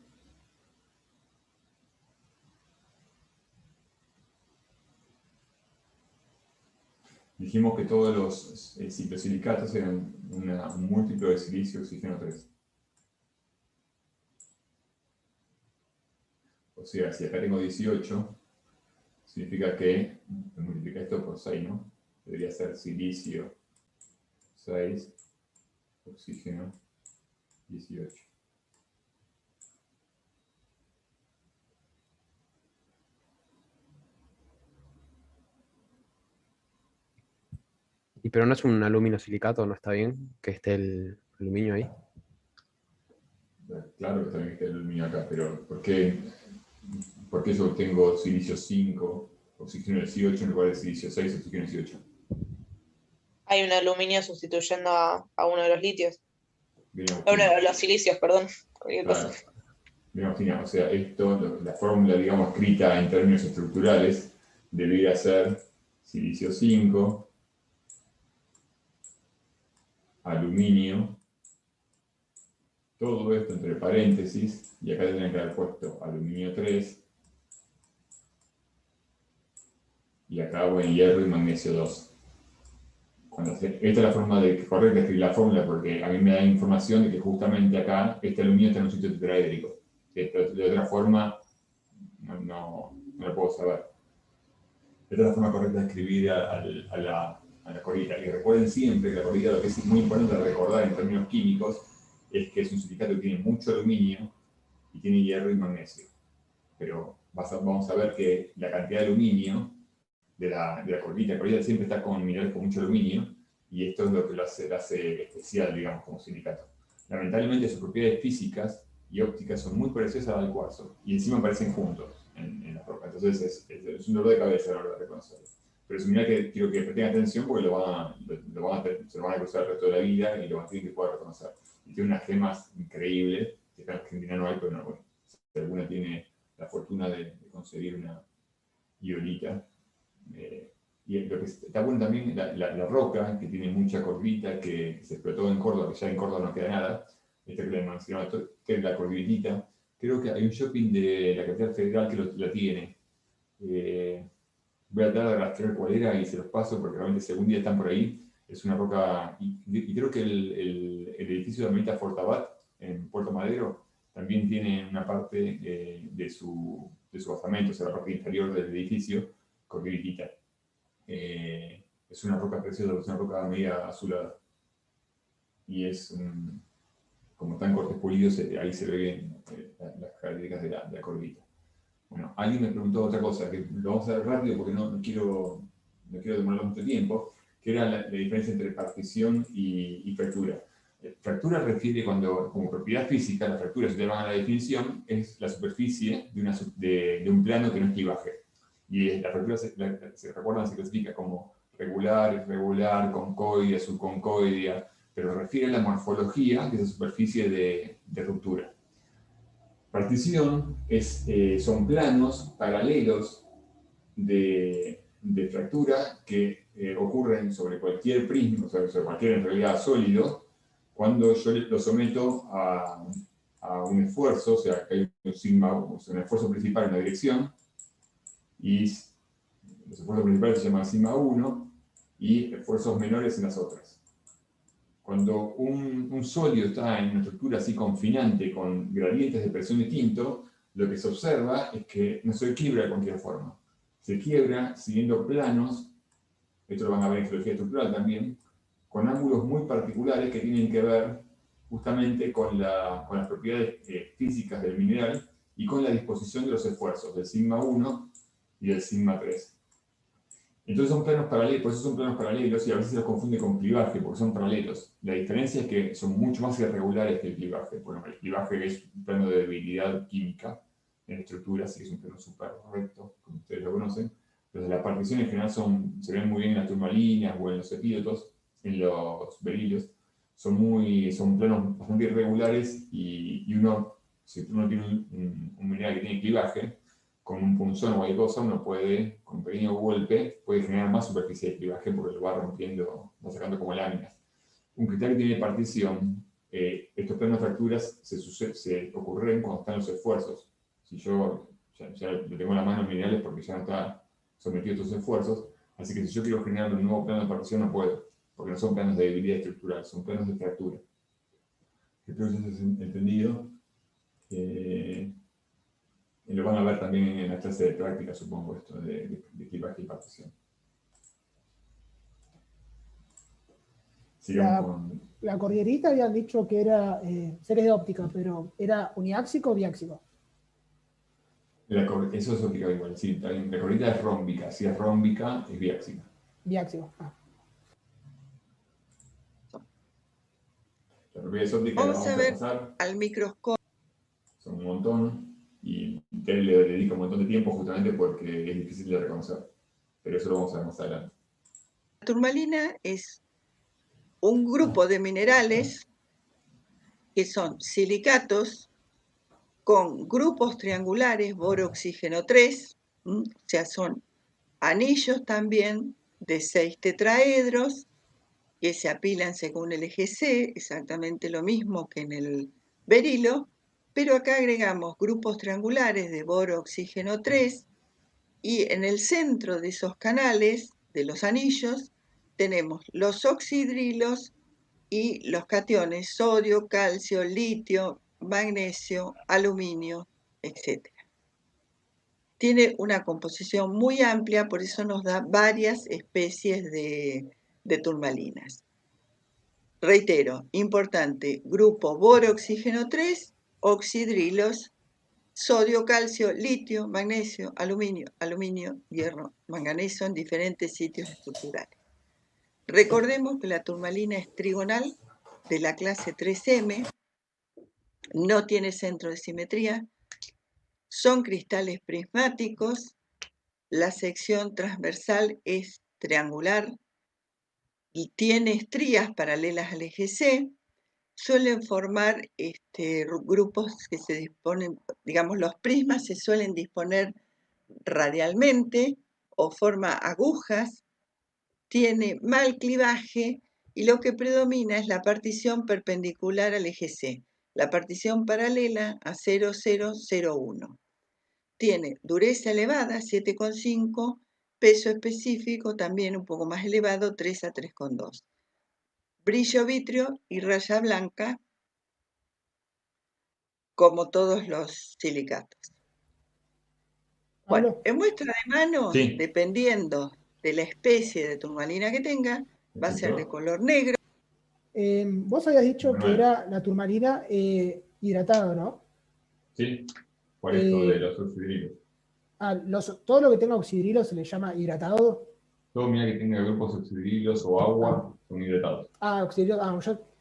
Dijimos que todos los ciclosilicatos eran un múltiplo de silicio oxígeno 3. O sea, si acá tengo 18, significa que, multiplica esto por 6, ¿no? Debería ser silicio 6, oxígeno 18. ¿Y pero no es un aluminosilicato? ¿No está bien que esté el aluminio ahí? Claro que también está el aluminio acá, pero ¿por qué yo tengo silicio 5, oxígeno 18 en lugar de silicio 6, oxígeno 18? Hay un aluminio sustituyendo a uno de los litios. Bien, A uno de los silicios, perdón. claro. Bien, Agustina, o sea, la fórmula, digamos, escrita en términos estructurales, debería ser silicio 5, aluminio, todo esto entre paréntesis, y acá tendrían que haber puesto aluminio 3, y acá, bueno, hierro y magnesio 2. Esta es la forma correcta de escribir la fórmula, porque a mí me da información de que justamente acá este aluminio está en un sitio tetraédrico. De otra forma, no lo puedo saber. Esta es la forma correcta de escribir a la cordillera. Y recuerden siempre que la cordillera, lo que es muy importante recordar en términos químicos, es que es un silicato que tiene mucho aluminio y tiene hierro y magnesio. Pero vamos a ver que la cantidad de aluminio de la corbita. La corbita siempre está con minerales con mucho aluminio, y esto es lo que lo hace especial, digamos, como silicato. Lamentablemente sus propiedades físicas y ópticas son muy parecidas a la del cuarzo, y encima aparecen juntos en la roca. Entonces es un dolor de cabeza a la hora de reconocerlo. Pero es un mineral que quiero que presten atención porque se lo van a cruzar el resto de la vida y lo van a tener que poder reconocer. Y tiene unas gemas increíbles, que acá en Argentina no hay, pero no, bueno, si alguna tiene la fortuna de conseguir una iolita. Y lo que está bueno también, la roca, que tiene mucha corbita, que se explotó en Córdoba, que ya en Córdoba no queda nada, esta que le mencionaba, que es la corbitita. Creo que hay un shopping de la capital federal que la tiene. Voy a tratar de rastrear cuál era y se los paso, porque realmente si algún día están por ahí, es una roca. Y creo que el edificio de Amelita Fortabat, en Puerto Madero, también tiene una parte de su basamento, o sea, la parte inferior del edificio, corbitita. Es una roca preciosa, es una roca media azulada. Y es, como están cortes pulidos, ahí se ven las características de la corbita. Bueno, alguien me preguntó otra cosa, que lo vamos a hacer rápido porque no quiero demorarlo mucho tiempo, que era la diferencia entre partición y fractura. Fractura refiere como propiedad física, la fractura, si ustedes van a la definición, es la superficie de un plano que no es clivaje. Y la fractura, se recuerdan, se clasifica como regular, irregular, concoidea, subconcoidea, pero refiere a la morfología de esa superficie de ruptura. Partición son planos paralelos de fractura que ocurren sobre cualquier prisma, sobre cualquier en realidad sólido, cuando yo lo someto a un esfuerzo, o sea, que hay un sigma, o sea, un esfuerzo principal en una dirección, y los esfuerzos principales se llaman sigma 1, y esfuerzos menores en las otras. Cuando un sólido está en una estructura así confinante, con gradientes de presión distintos, lo que se observa es que no se quiebra de cualquier forma. Se quiebra siguiendo planos, esto lo van a ver en geología estructural también, con ángulos muy particulares que tienen que ver justamente con las propiedades físicas del mineral y con la disposición de los esfuerzos del sigma 1 y del sigma 3. Entonces son planos paralelos, por eso son planos paralelos, y a veces se los confunde con clivaje, porque son paralelos. La diferencia es que son mucho más irregulares que el clivaje. Bueno, el clivaje es un plano de debilidad química en estructuras, y es un plano súper recto, como ustedes lo conocen. Entonces las particiones en general se ven muy bien en las turmalinas o en los epídotos, en los berilios. Son planos bastante irregulares, y si uno tiene un mineral que tiene clivaje, con un punzón o cualquier cosa, uno puede, con un pequeño golpe, puede generar más superficie de clivaje porque lo va rompiendo, va sacando como láminas. Un cristal que tiene partición, estos planos de fracturas se ocurren cuando están los esfuerzos. Si yo ya le tengo la mano en minerales porque ya no está sometido a estos esfuerzos, así que si yo quiero generar un nuevo plano de partición no puedo, porque no son planos de debilidad estructural, son planos de fractura. Espero que eso se haya entendido. Lo van a ver también en la clase de práctica, supongo, esto de clivaje y partición. Sigamos con... La cordillerita habían dicho que era series de óptica, pero ¿era uniáxico o biáxico? Eso es óptica igual, sí. La cordillera es rómbica. Si es rómbica, es biáxica. Biáxico. Ah. La propiedad óptica la Vamos a vamos a ver pasar. al microscopio. Son un montón. Y Tel le dedica un montón de tiempo justamente porque es difícil de reconocer. Pero eso lo vamos a ver más adelante. La turmalina es un grupo de minerales que son silicatos con grupos triangulares boro-oxígeno 3, o sea, son anillos también de 6 tetraedros que se apilan según el eje C, exactamente lo mismo que en el berilo, pero acá agregamos grupos triangulares de boro-oxígeno 3, y en el centro de esos canales, de los anillos, tenemos los oxidrilos y los cationes sodio, calcio, litio, magnesio, aluminio, etc. Tiene una composición muy amplia, por eso nos da varias especies de turmalinas. Reitero, importante, grupo boro-oxígeno 3, oxidrilos sodio, calcio, litio, magnesio, aluminio, hierro, manganeso en diferentes sitios estructurales. Recordemos que la turmalina es trigonal de la clase 3M, no tiene centro de simetría, son cristales prismáticos, la sección transversal es triangular y tiene estrías paralelas al eje C, suelen formar grupos que se disponen, digamos, los prismas se suelen disponer radialmente o forma agujas, tiene mal clivaje y lo que predomina es la partición perpendicular al eje C, la partición paralela a 0001. Tiene dureza elevada, 7,5, peso específico también un poco más elevado, 3 a 3,2. Brillo vítreo y raya blanca, como todos los silicatos. Bueno, Pablo, en muestra de mano, Sí. dependiendo de la especie de turmalina que tenga, va a ser de Perfecto. color negro. vos habías dicho que Manuel. era la turmalina hidratada, ¿no? Sí, por esto de Eh, los oxidrilos. todo lo que tenga oxidrilo se le llama hidratado. Todo mira que tenga grupos oxidrilos o agua son hidratados. Oxidrilo,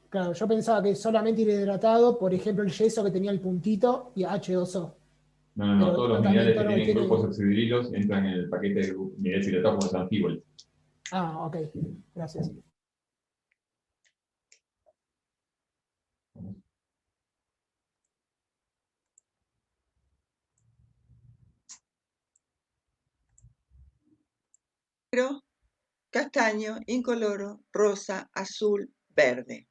claro, yo pensaba que solamente era hidratado, por ejemplo, el yeso que tenía el puntito y H2O. No, Pero todos los también minerales todo que lo que tienen tiene. grupos oxidrilos entran en el paquete de minerales hidratados como los anfíboles. Ok, gracias. Negro, castaño, incoloro, rosa, azul, verde.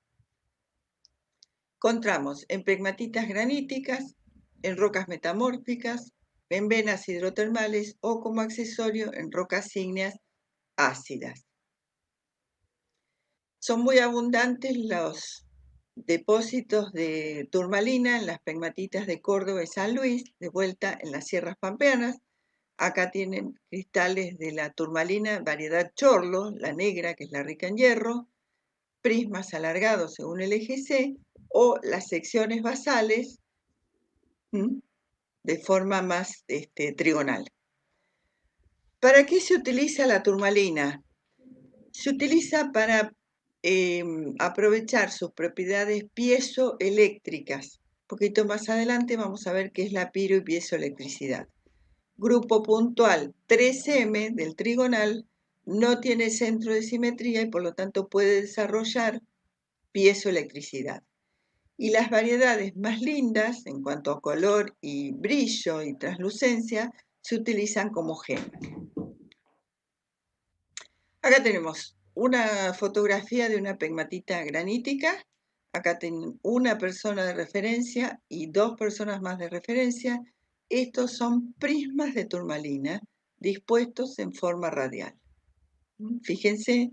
Encontramos en pegmatitas graníticas, en rocas metamórficas, en venas hidrotermales o como accesorio en rocas ígneas ácidas. Son muy abundantes los depósitos de turmalina en las pegmatitas de Córdoba y San Luis, de vuelta en las sierras pampeanas. Acá tienen cristales de la turmalina variedad Chorlo, la negra, que es la rica en hierro, prismas alargados según el eje C, o las secciones basales de forma más trigonal. ¿Para qué se utiliza la turmalina? Se utiliza para aprovechar sus propiedades piezoeléctricas. Un poquito más adelante vamos a ver qué es la piro y piezoelectricidad. Grupo puntual 3M del trigonal no tiene centro de simetría y por lo tanto puede desarrollar piezoelectricidad. Y las variedades más lindas en cuanto a color y brillo y translucencia se utilizan como gema. Acá tenemos una fotografía de una pegmatita granítica. Acá tienen una persona de referencia y dos personas más de referencia. Estos son prismas de turmalina dispuestos en forma radial. Fíjense,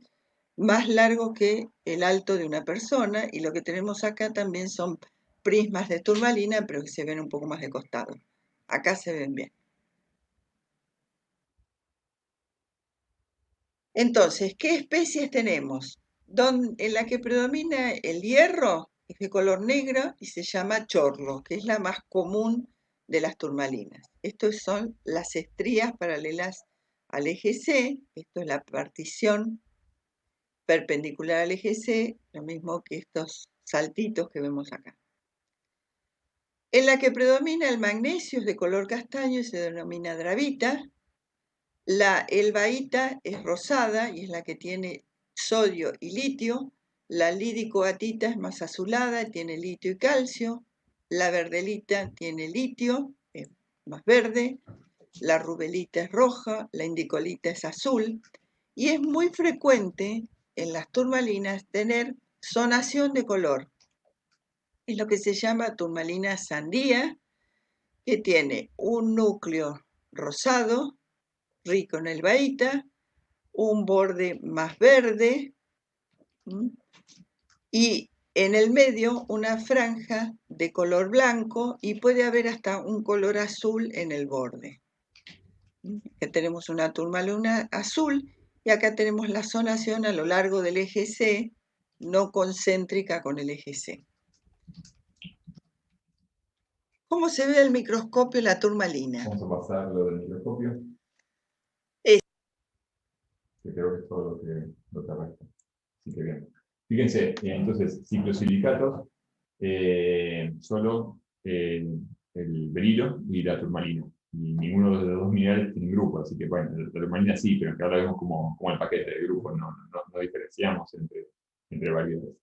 más largo que el alto de una persona, y lo que tenemos acá también son prismas de turmalina, pero que se ven un poco más de costado. Acá se ven bien. Entonces, ¿qué especies tenemos? En la que predomina el hierro es de color negro y se llama chorlo, que es la más común de las turmalinas. Estas son las estrías paralelas al eje C, esto es la partición perpendicular al eje C, lo mismo que estos saltitos que vemos acá. En la que predomina el magnesio es de color castaño y se denomina dravita. La elbaíta es rosada y es la que tiene sodio y litio. La lidicoatita es más azulada y tiene litio y calcio. La verdelita tiene litio, es más verde. La rubelita es roja, la indicolita es azul. Y es muy frecuente en las turmalinas tener zonación de color. Es lo que se llama turmalina sandía, que tiene un núcleo rosado, rico en elbaíta, un borde más verde y en el medio una franja de color blanco y puede haber hasta un color azul en el borde. Acá tenemos una turmalina azul y acá tenemos la zonación a lo largo del eje C, no concéntrica con el eje C. ¿Cómo se ve al microscopio la turmalina? Vamos a pasar lo del microscopio. Es- Que creo que es todo lo que resta. Así que bien. Fíjense, entonces, ciclosilicatos, solo el berilo y la turmalina. Y ninguno de los dos minerales tiene grupo, así que bueno, la turmalina sí, pero que ahora vemos como el paquete de grupos, no diferenciamos entre variedades.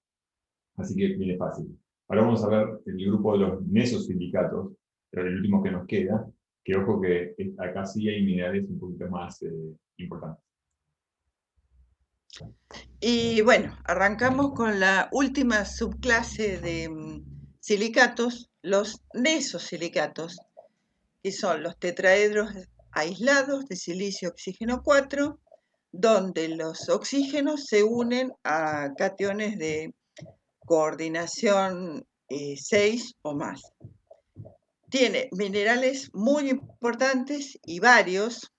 Así que viene fácil. Ahora vamos a ver el grupo de los mesosilicatos, pero el último que nos queda, que ojo que acá sí hay minerales un poquito más importantes. Y bueno, arrancamos con la última subclase de silicatos, los nesosilicatos, que son los tetraedros aislados de silicio oxígeno 4, donde los oxígenos se unen a cationes de coordinación 6 o más. Tiene minerales muy importantes y varios.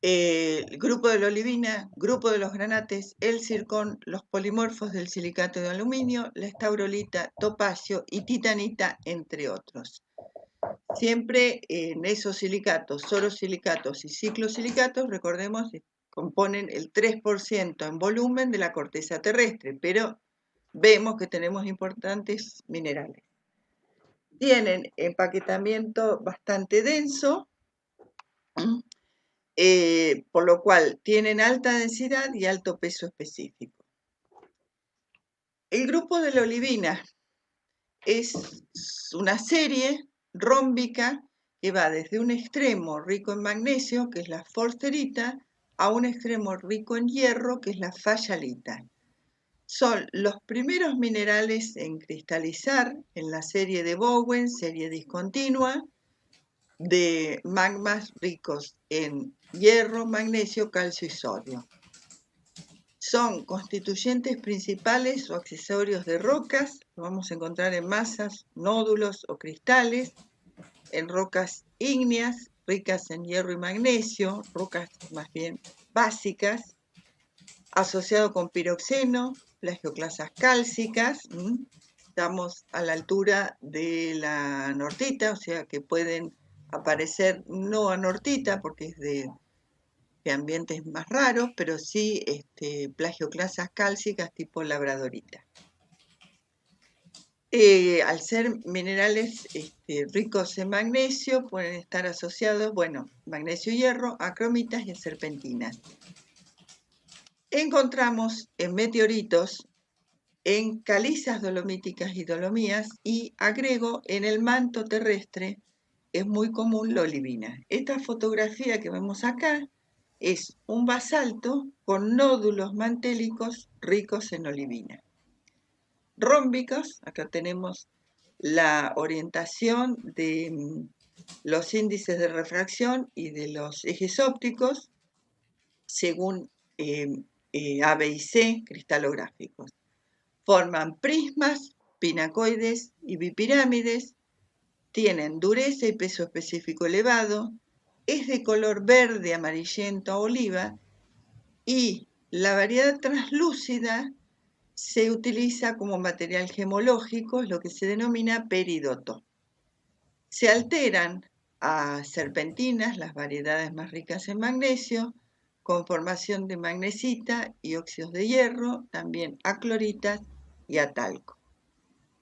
El grupo de la olivina, grupo de los granates, el zircón, los polimorfos del silicato de aluminio, la estaurolita, topacio y titanita, entre otros. Siempre en esos silicatos, sorosilicatos y ciclosilicatos, recordemos, componen el 3% en volumen de la corteza terrestre, pero vemos que tenemos importantes minerales. Tienen empaquetamiento bastante denso, por lo cual tienen alta densidad y alto peso específico. El grupo de la olivina es una serie rómbica que va desde un extremo rico en magnesio, que es la forsterita, a un extremo rico en hierro, que es la fayalita. Son los primeros minerales en cristalizar en la serie de Bowen, serie discontinua, de magmas ricos en hierro, magnesio, calcio y sodio. Son constituyentes principales o accesorios de rocas, lo vamos a encontrar en masas, nódulos o cristales, en rocas ígneas, ricas en hierro y magnesio, rocas más bien básicas, asociado con piroxeno, plagioclasas cálcicas, estamos a la altura de la anortita, o sea que pueden aparecer no anortita porque es de ambientes más raros, pero sí plagioclasas cálcicas tipo labradorita. Al ser minerales ricos en magnesio, pueden estar asociados, bueno, magnesio y hierro, a cromitas y a serpentinas. Encontramos en meteoritos, en calizas dolomíticas y dolomías, y agrego en el manto terrestre, es muy común la olivina. Esta fotografía que vemos acá es un basalto con nódulos mantélicos ricos en olivina. Rómbicos, acá tenemos la orientación de los índices de refracción y de los ejes ópticos según A, B y C cristalográficos. Forman prismas, pinacoides y bipirámides, tienen dureza y peso específico elevado, es de color verde, amarillento a oliva, y la variedad translúcida se utiliza como material gemológico, lo que se denomina peridoto. Se alteran a serpentinas, las variedades más ricas en magnesio, con formación de magnesita y óxidos de hierro, también a cloritas y a talco.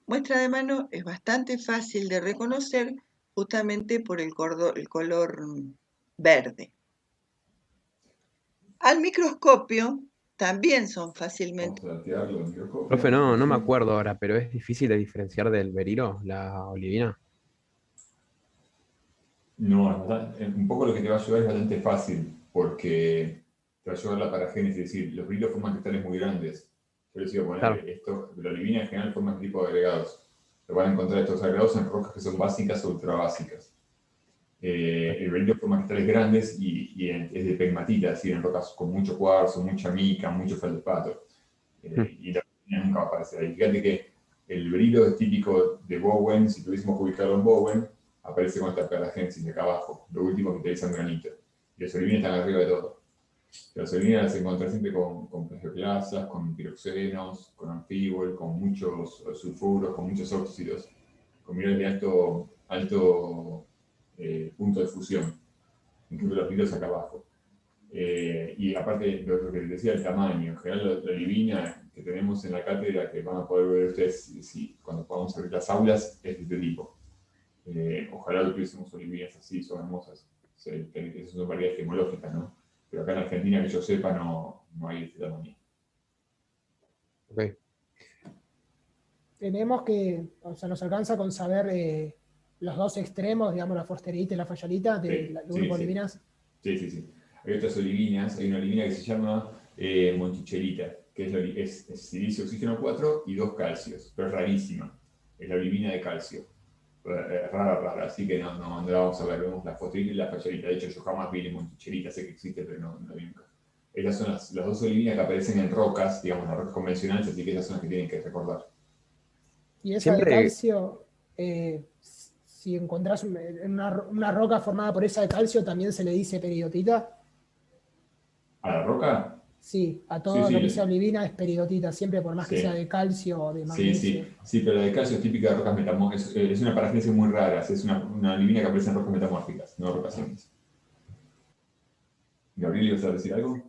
Muestra de mano es bastante fácil de reconocer justamente por el color verde. Al microscopio también son fácilmente... Vamos a activarlo en el microscopio. Profe, no me acuerdo ahora, pero es difícil de diferenciar del berilo, la olivina. No, un poco lo que te va a ayudar es bastante fácil, porque te va a ayudar la paragénesis, es decir, los berilos forman cristales muy grandes. Yo les iba a poner Claro. esto, la olivina en general forma este tipo de agregados. Lo van a encontrar estos agregados en rocas que son básicas o ultrabásicas. El berilo forma cristales grandes y es de pegmatita, es decir, en rocas con mucho cuarzo, mucha mica, mucho feldespato. Y la olivina nunca va a aparecer ahí. Fíjate que el berilo es típico de Bowen, si tuviésemos que ubicarlo en Bowen, aparece con esta paragénesis de acá abajo, lo último que utilizan granito. Y las olivinas están arriba de todo. Las olivinas las encontrás siempre con plagioclasas, con piroxenos, con anfibol, con muchos sulfuros, con muchos óxidos. con minerales de alto punto de fusión, incluso los pilos acá abajo. Y aparte, lo que les decía, el tamaño. En general, la olivina que tenemos en la cátedra, que van a poder ver ustedes cuando podamos abrir las aulas, es de este tipo. Ojalá tuviésemos olivinas así, son hermosas. Esas son variedades gemológicas, ¿no? Pero acá en Argentina, que yo sepa, no hay este tamaño. Ok. Tenemos que, o sea, nos alcanza con saber los dos extremos, digamos, la forsterita y la fayalita del grupo de olivinas. Sí. Hay otras olivinas, hay una olivina que se llama monticelita, que es silicio oxígeno 4 y 2 calcios, pero es rarísima. Es la olivina de calcio. Rara, así que no la vamos a ver. Vemos la forsterita y la fayalita. De hecho, yo jamás vi la monticelita, sé que existe, pero no vi nunca. Estas son las dos olivinas que aparecen en rocas, digamos, las rocas convencionales, así que esas son las que tienen que recordar. Y esa de calcio, si encontrás una roca formada por esa de calcio, ¿también se le dice peridotita? ¿A la roca? Sí, a todo Sí, lo que sea olivina es peridotita, siempre por más que sea de calcio o de magnesio. Sí, pero la de calcio es típica de rocas metamórficas, es una paragenesia muy rara, es una olivina que aparece en rocas metamórficas, no rocas simples. Gabriel, ¿ibas a decir algo?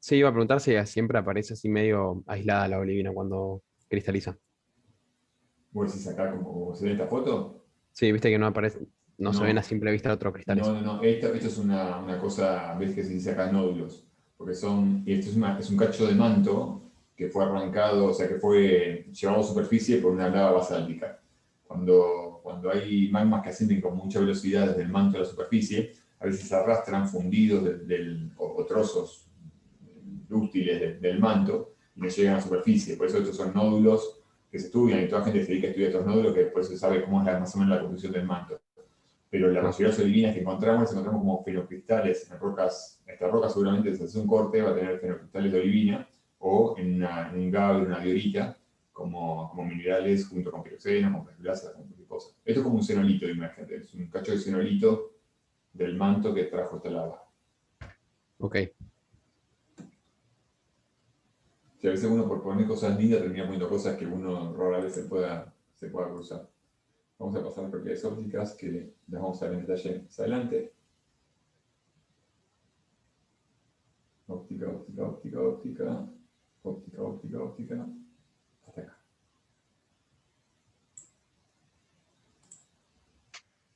Sí, iba a preguntar si siempre aparece así medio aislada la olivina cuando cristaliza. ¿Vos decís acá como se ve esta foto? Sí, viste que no aparece, no se ven a simple vista otros cristales. No, esto es una cosa, ves que se dice acá nódulos, porque esto es un cacho de manto que fue arrancado, o sea que fue llevado a superficie por una lava basáltica. Cuando hay magmas que ascienden con mucha velocidad desde el manto a la superficie, a veces se arrastran fundidos o trozos dúctiles del manto y no llegan a la superficie. Por eso estos son nódulos que se estudian y toda la gente se dedica a estudiar estos nódulos, que después se sabe cómo es más o menos la composición del manto. Pero la mayoría de las olivinas que encontramos como fenocristales en rocas. Esta roca seguramente si hace un corte va a tener fenocristales de olivina o en un gabre, una diorita, como minerales junto con piroxeno, con plagioclasa, con cualquier cosa. Esto es como un cenolito, imagínate, es un cacho de cenolito del manto que trajo esta lava. Ok. Si a veces uno por poner cosas lindas termina poniendo cosas que uno rara vez se pueda cruzar. Vamos a pasar a las propiedades ópticas que las vamos a ver en detalle más adelante. Óptica. Hasta acá.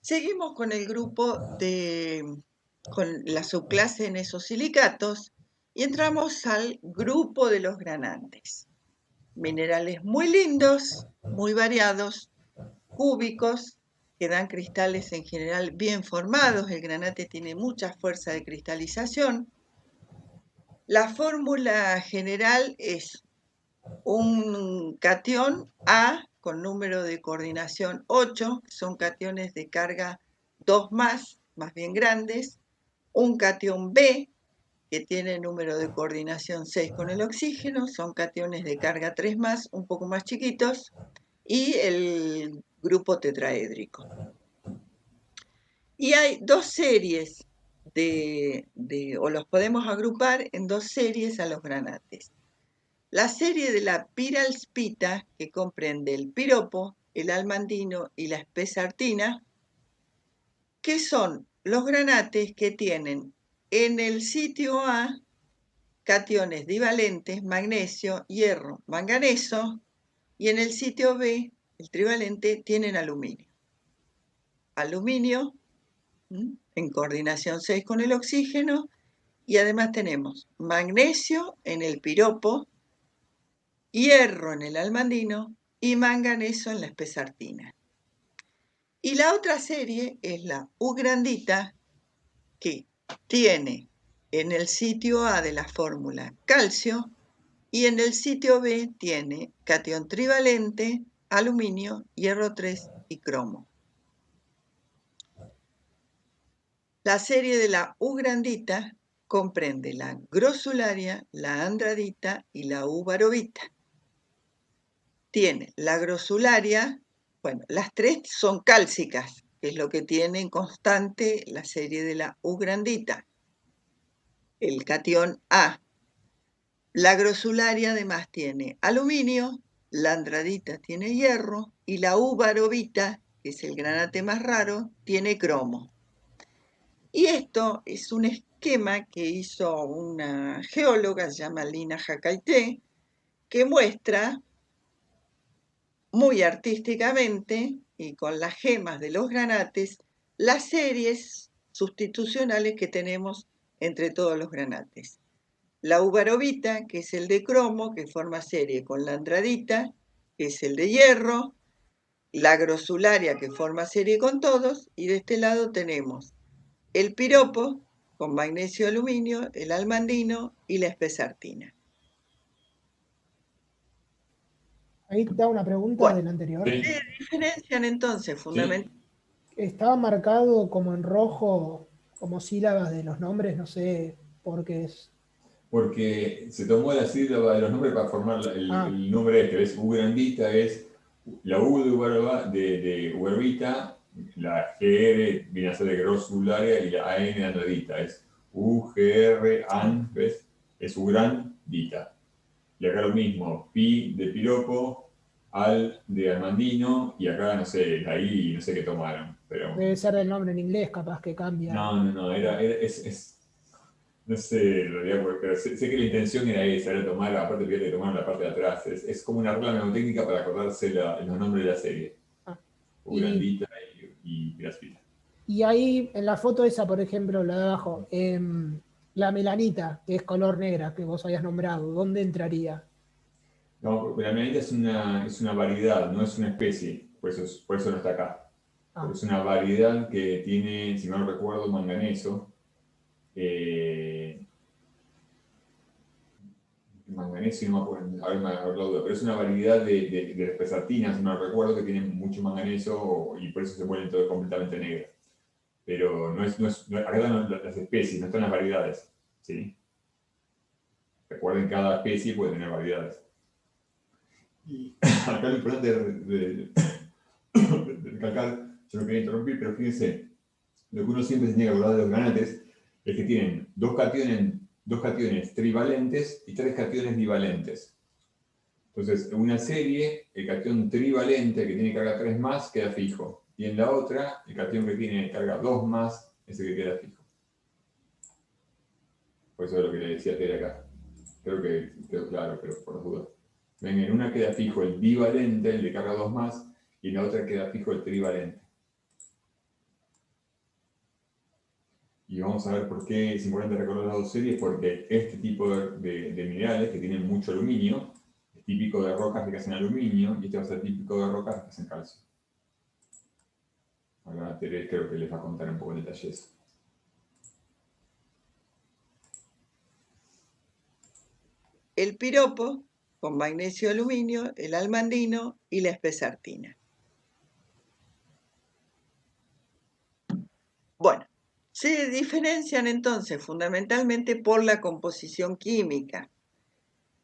Seguimos con el grupo con la subclase en esos silicatos y entramos al grupo de los granates. Minerales muy lindos, muy variados, cúbicos, que dan cristales en general bien formados. El granate tiene mucha fuerza de cristalización. La fórmula general es un catión A con número de coordinación 8, que son cationes de carga 2+, más bien grandes, un catión B, que tiene número de coordinación 6 con el oxígeno, son cationes de carga 3+, un poco más chiquitos, y el grupo tetraédrico. Y hay dos series o los podemos agrupar en dos series a los granates. La serie de la piralspita, que comprende el piropo, el almandino y la espesartina, que son los granates que tienen en el sitio A cationes divalentes, magnesio, hierro, manganeso, y en el sitio B, el trivalente, tienen aluminio. Aluminio en coordinación 6 con el oxígeno, y además tenemos magnesio en el piropo, hierro en el almandino y manganeso en la espesartina. Y la otra serie es la ugrandita, que tiene en el sitio A de la fórmula calcio y en el sitio B tiene catión trivalente, aluminio, hierro 3 y cromo. La serie de la ugrandita comprende la grosularia, la andradita y la uvarovita. Tiene la grosularia, bueno, las tres son cálcicas, que es lo que tiene en constante la serie de la ugrandita, el catión A. La grosularia además tiene aluminio, la andradita tiene hierro y la uvarovita que es el granate más raro, tiene cromo. Y esto es un esquema que hizo una geóloga, se llama Lina Jacaité, que muestra muy artísticamente y con las gemas de los granates las series sustitucionales que tenemos entre todos los granates. La uvarovita, que es el de cromo, que forma serie con la andradita, que es el de hierro, la grosularia, que forma serie con todos, y de este lado tenemos el piropo, con magnesio aluminio, el almandino y la espesartina. Ahí te hago una pregunta Bueno, del anterior. Sí. ¿qué diferencian entonces fundamentalmente? Estaba marcado como en rojo, como sílabas de los nombres, no sé por qué es. Porque se tomó la sílaba de los nombres para formar el nombre este. ¿Ves? U grandita es la U de Ubervita, la GR viene a ser de grosularia y la AN de andradita. Es UGR, AN, ¿ves? Es U grandita. Y acá lo mismo, Pi de piropo, Al de almandino, y acá no sé, ahí no sé qué tomaron. Pero Debe ser del nombre en inglés, capaz que cambia. no, no sé, en realidad, pero sé que la intención era esa, era tomar, aparte fíjate que tomaron la parte de atrás. Es como una regla mnemotécnica para acordarse los nombres de la serie. Ah. Ugrandita y Grasfita. Y ahí en la foto esa, por ejemplo, la de abajo, la melanita, que es color negra, que vos habías nombrado, ¿dónde entraría? No, pero la melanita es una variedad, no es una especie, por eso no está acá. Porque es una variedad que tiene, si no lo recuerdo, manganeso. Manganeso y no me acuerdo, a ver, me agarró la duda, pero es una variedad de espesartinas, no recuerdo, que tienen mucho manganeso y por eso se vuelven todo completamente negras. Pero acá están las especies, no están las variedades. ¿Sí? Recuerden, cada especie puede tener variedades. Y acá lo importante de recalcar, yo no quería interrumpir, pero fíjense, lo que uno siempre se tiene que acordar de los granates es que tienen dos cationes trivalentes y tres cationes bivalentes. Entonces, en una serie, el catión trivalente, que tiene carga 3 más, queda fijo. Y en la otra, el catión que tiene carga 2 más, es el que queda fijo. Por eso es lo que le decía Tere acá. Creo que quedó claro, pero por las dudas. Ven, en una queda fijo el bivalente, el de carga 2 más, y en la otra queda fijo el trivalente. Y vamos a ver por qué es importante recordar las dos series, porque este tipo de minerales que tienen mucho aluminio, es típico de rocas ricas en aluminio, y este va a ser típico de rocas ricas en calcio. Ahora Tere creo que les va a contar un poco en detalle eso. El piropo, con magnesio aluminio, el almandino y la espesartina. Bueno, se diferencian entonces fundamentalmente por la composición química.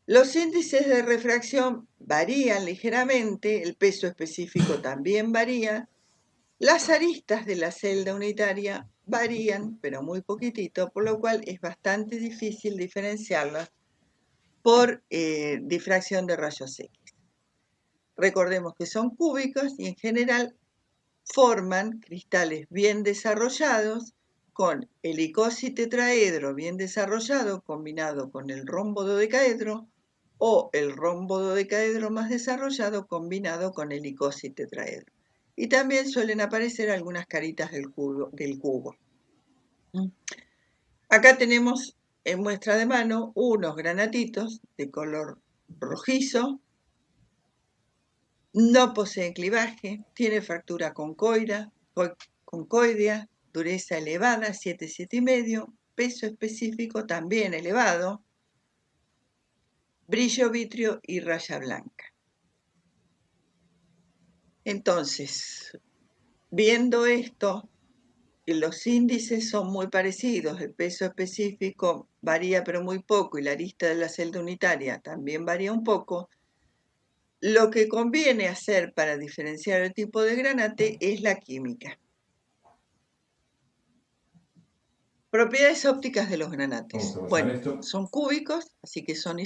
Los índices de refracción varían ligeramente, el peso específico también varía, las aristas de la celda unitaria varían, pero muy poquitito, por lo cual es bastante difícil diferenciarlas por difracción de rayos X. Recordemos que son cúbicos y en general forman cristales bien desarrollados con helicositetraedro bien desarrollado combinado con el rombododecaedro o el rombododecaedro más desarrollado combinado con helicositetraedro. Y también suelen aparecer algunas caritas del cubo. Acá tenemos en muestra de mano unos granatitos de color rojizo. No posee clivaje, tiene fractura concoidea, dureza elevada, 7, 7,5, peso específico también elevado, brillo vítreo y raya blanca. Entonces, viendo esto, los índices son muy parecidos, el peso específico varía pero muy poco y la arista de la celda unitaria también varía un poco. Lo que conviene hacer para diferenciar el tipo de granate es la química. Propiedades ópticas de los granates. Bueno, esto. son cúbicos, así que son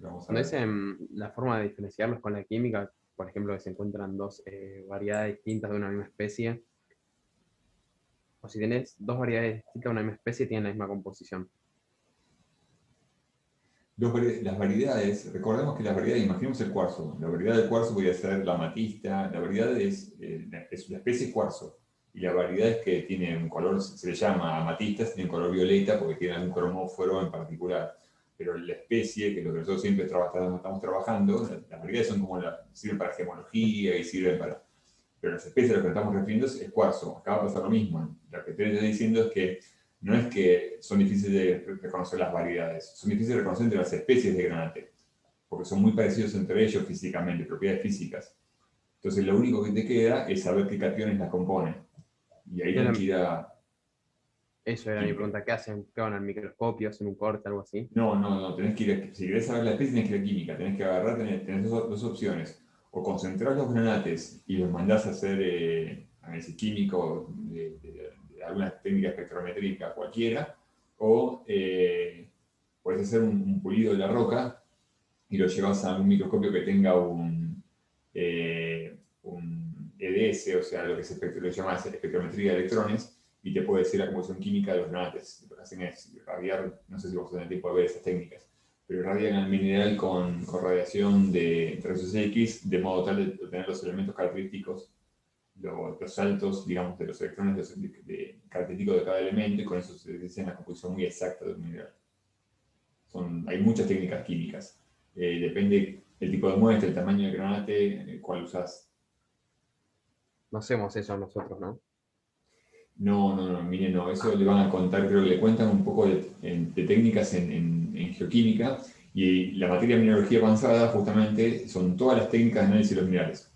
¿No es la forma de diferenciarlos con la química? por ejemplo, que se encuentran dos variedades distintas de una misma especie, o si tenés dos variedades distintas de una misma especie, tienen la misma composición. Las variedades, recordemos que las variedades, imaginemos el cuarzo, la variedad del cuarzo podría ser la amatista, la variedad es la especie cuarzo, y la variedad es que tiene un color, se le llama amatistas, tiene un color violeta porque tiene algún cromóforo en particular, pero la especie, que es lo que nosotros siempre estamos trabajando, las variedades son como sirven para gemología y sirven para... Pero las especies a las que nos estamos refiriendo es cuarzo, acá va a pasar lo mismo, lo que estoy diciendo es que no es que son difíciles de reconocer las variedades, son difíciles de reconocer entre las especies de granate, porque son muy parecidos entre ellos físicamente, propiedades físicas. Entonces lo único que te queda es saber qué cationes las componen. Y ahí tenés que ir a... Eso era mi pregunta, ¿qué hacen? ¿Qué van al microscopio? ¿Hacen un corte, algo así? No, tenés que ir a, si querés saber la especie tenés que ir a química, tenés que agarrar, tenés dos opciones. O concentrar los granates y los mandás a hacer análisis químico de alguna técnica espectrométrica cualquiera, o podés hacer un pulido de la roca y lo llevas a un microscopio que tenga un EDS, o sea, lo que se llama espectrometría de electrones, y te puede decir la composición química de los granates. Lo que hacen es irradiar, no sé si vos tenés tiempo de ver esas técnicas, pero irradian al mineral con radiación de rayos X, de modo tal de obtener los elementos característicos, los saltos, digamos, de los electrones característicos de cada elemento, y con eso se dice la composición muy exacta del mineral. Hay muchas técnicas químicas. Depende el tipo de muestra, el tamaño del granate, cuál usás. No hacemos eso nosotros, ¿no? No, mire, no, eso le van a contar, creo que le cuentan un poco de técnicas en geoquímica, y la materia de mineralogía avanzada justamente son todas las técnicas de análisis de los minerales.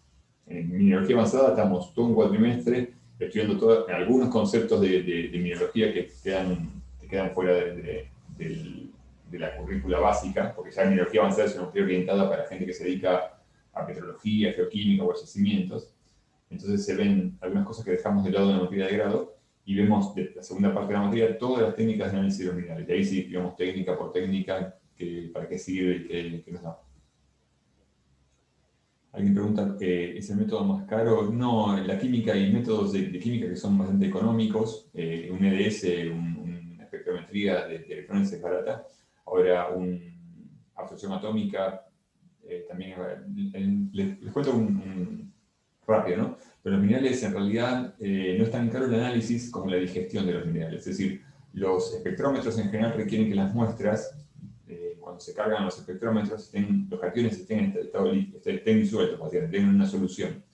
En mineralogía avanzada estamos todo un cuatrimestre estudiando algunos conceptos de mineralogía que te quedan fuera de la currícula básica, porque ya la mineralogía avanzada es una materia orientada para gente que se dedica a petrología, geoquímica o a yacimientos. Entonces se ven algunas cosas que dejamos de lado en la materia de grado y vemos de la segunda parte de la materia todas las técnicas de análisis de los minerales. Y ahí sí, digamos, técnica por técnica, para qué sirve y qué nos da. Alguien pregunta, ¿es el método más caro? No, la química hay métodos de química que son bastante económicos. Un EDS, una espectrometría de electrones es barata. Ahora, una absorción atómica también... Les cuento rápido, ¿no? Pero los minerales en realidad no es tan caro el análisis como la digestión de los minerales. Es decir, los espectrómetros en general requieren que las muestras, cuando se cargan los espectrómetros, los cationes estén disueltos, básicamente, tengan una solución.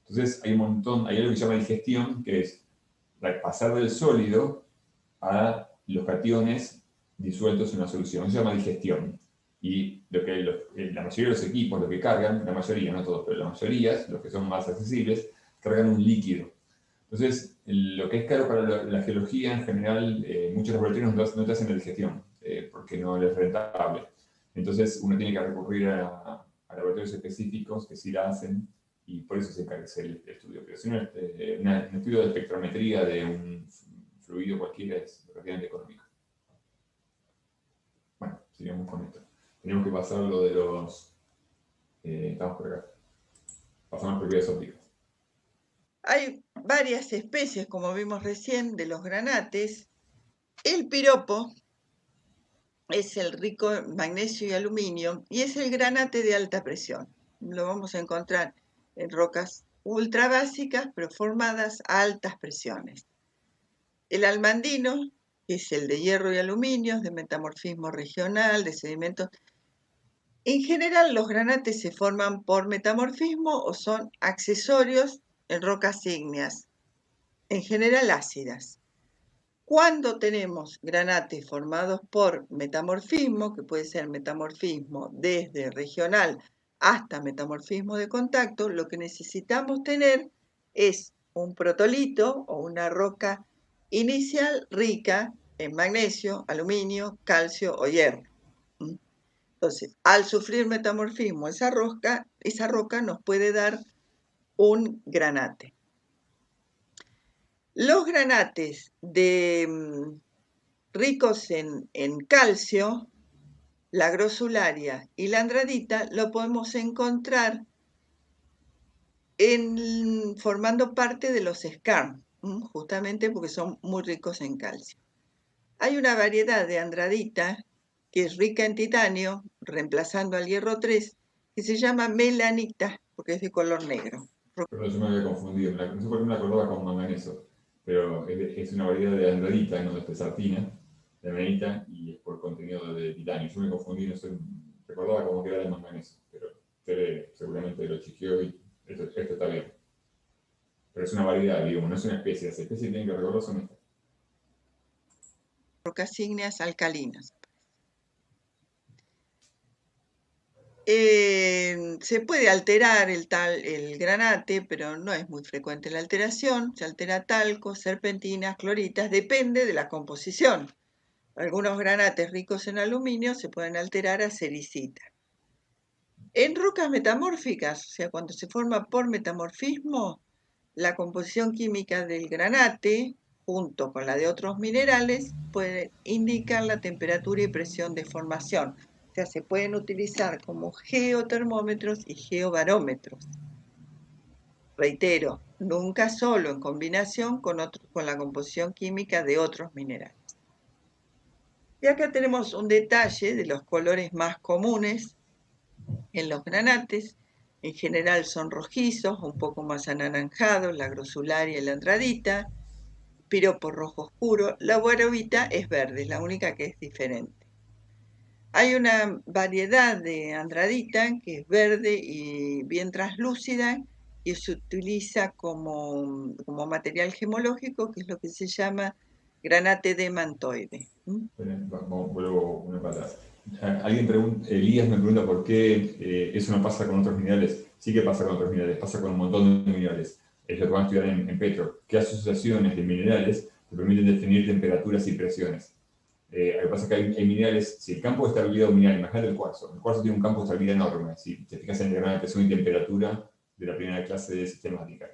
Entonces hay algo que se llama digestión, que es pasar del sólido a los cationes disueltos en una solución. Eso se llama digestión. Y la mayoría de los equipos, lo que cargan, la mayoría, no todos, pero la mayoría, los que son más accesibles, cargan un líquido. Entonces, lo que es caro para la geología en general, muchos laboratorios no te hacen la digestión, porque no es rentable. Entonces, uno tiene que recurrir a laboratorios específicos que sí la hacen, y por eso se encarece el estudio. Pero si no, un estudio de espectrometría de un fluido cualquiera es relativamente económico. Bueno, sigamos con esto. Tenemos que pasar lo de los... estamos por acá. Pasamos a propiedades ópticas. Hay varias especies, como vimos recién, de los granates. El piropo es el rico en magnesio y aluminio y es el granate de alta presión. Lo vamos a encontrar en rocas ultra básicas, pero formadas a altas presiones. El almandino, que es el de hierro y aluminio, de metamorfismo regional, de sedimentos. En general, los granates se forman por metamorfismo o son accesorios en rocas ígneas, en general ácidas. Cuando tenemos granates formados por metamorfismo, que puede ser metamorfismo desde regional hasta metamorfismo de contacto, lo que necesitamos tener es un protolito o una roca inicial rica en magnesio, aluminio, calcio o hierro. Entonces, al sufrir metamorfismo, esa roca nos puede dar un granate. Los granates ricos en calcio, la grosularia y la andradita, lo podemos encontrar formando parte de los skarn, justamente porque son muy ricos en calcio. Hay una variedad de andradita que es rica en titanio, reemplazando al hierro 3, que se llama melanita, porque es de color negro. Perdón, yo me había confundido, no sé por qué me acordaba con manganeso, pero es una variedad de andradita, no de espesartina, de melanita, y es por contenido de titanio. Yo me confundí, no sé, recordaba como que era de manganeso, pero Tere seguramente lo chequeó y esto está bien. Pero es una variedad, digo, no es una especie, las especies que tienen que recordar son estas. Rocas ígneas alcalinas. Se puede alterar el granate, pero no es muy frecuente la alteración. Se altera talco, serpentinas, cloritas, depende de la composición. Algunos granates ricos en aluminio se pueden alterar a sericita. En rocas metamórficas, o sea, cuando se forma por metamorfismo, la composición química del granate, junto con la de otros minerales, puede indicar la temperatura y presión de formación. O sea, se pueden utilizar como geotermómetros y geobarómetros. Reitero, nunca solo en combinación con la composición química de otros minerales. Y acá tenemos un detalle de los colores más comunes en los granates. En general son rojizos, un poco más anaranjados, la grosularia y la andradita, piropo rojo oscuro. La guarobita es verde, es la única que es diferente. Hay una variedad de andradita que es verde y bien translúcida y se utiliza como material gemológico, que es lo que se llama granate demantoide. Vuelvo una para atrás. Elías me pregunta por qué eso no pasa con otros minerales. Sí que pasa con otros minerales, pasa con un montón de minerales. Es lo que van a estudiar en Petro. ¿Qué asociaciones de minerales te permiten definir temperaturas y presiones? Lo que pasa es que hay minerales, si el campo de estabilidad de un mineral, imagínate el cuarzo tiene un campo de estabilidad enorme, si te fijas en el diagrama de presión y temperatura de la primera clase de sistemática.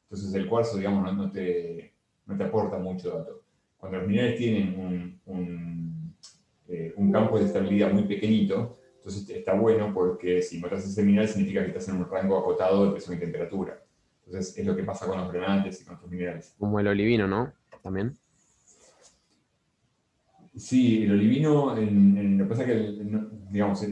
Entonces el cuarzo, digamos, no te aporta mucho dato. Cuando los minerales tienen un campo de estabilidad muy pequeñito, entonces está bueno porque si notas ese mineral significa que estás en un rango acotado de presión y temperatura. Entonces es lo que pasa con los granates y con otros minerales. Como el olivino, ¿no? También. Sí, el olivino, lo que pasa es que, digamos,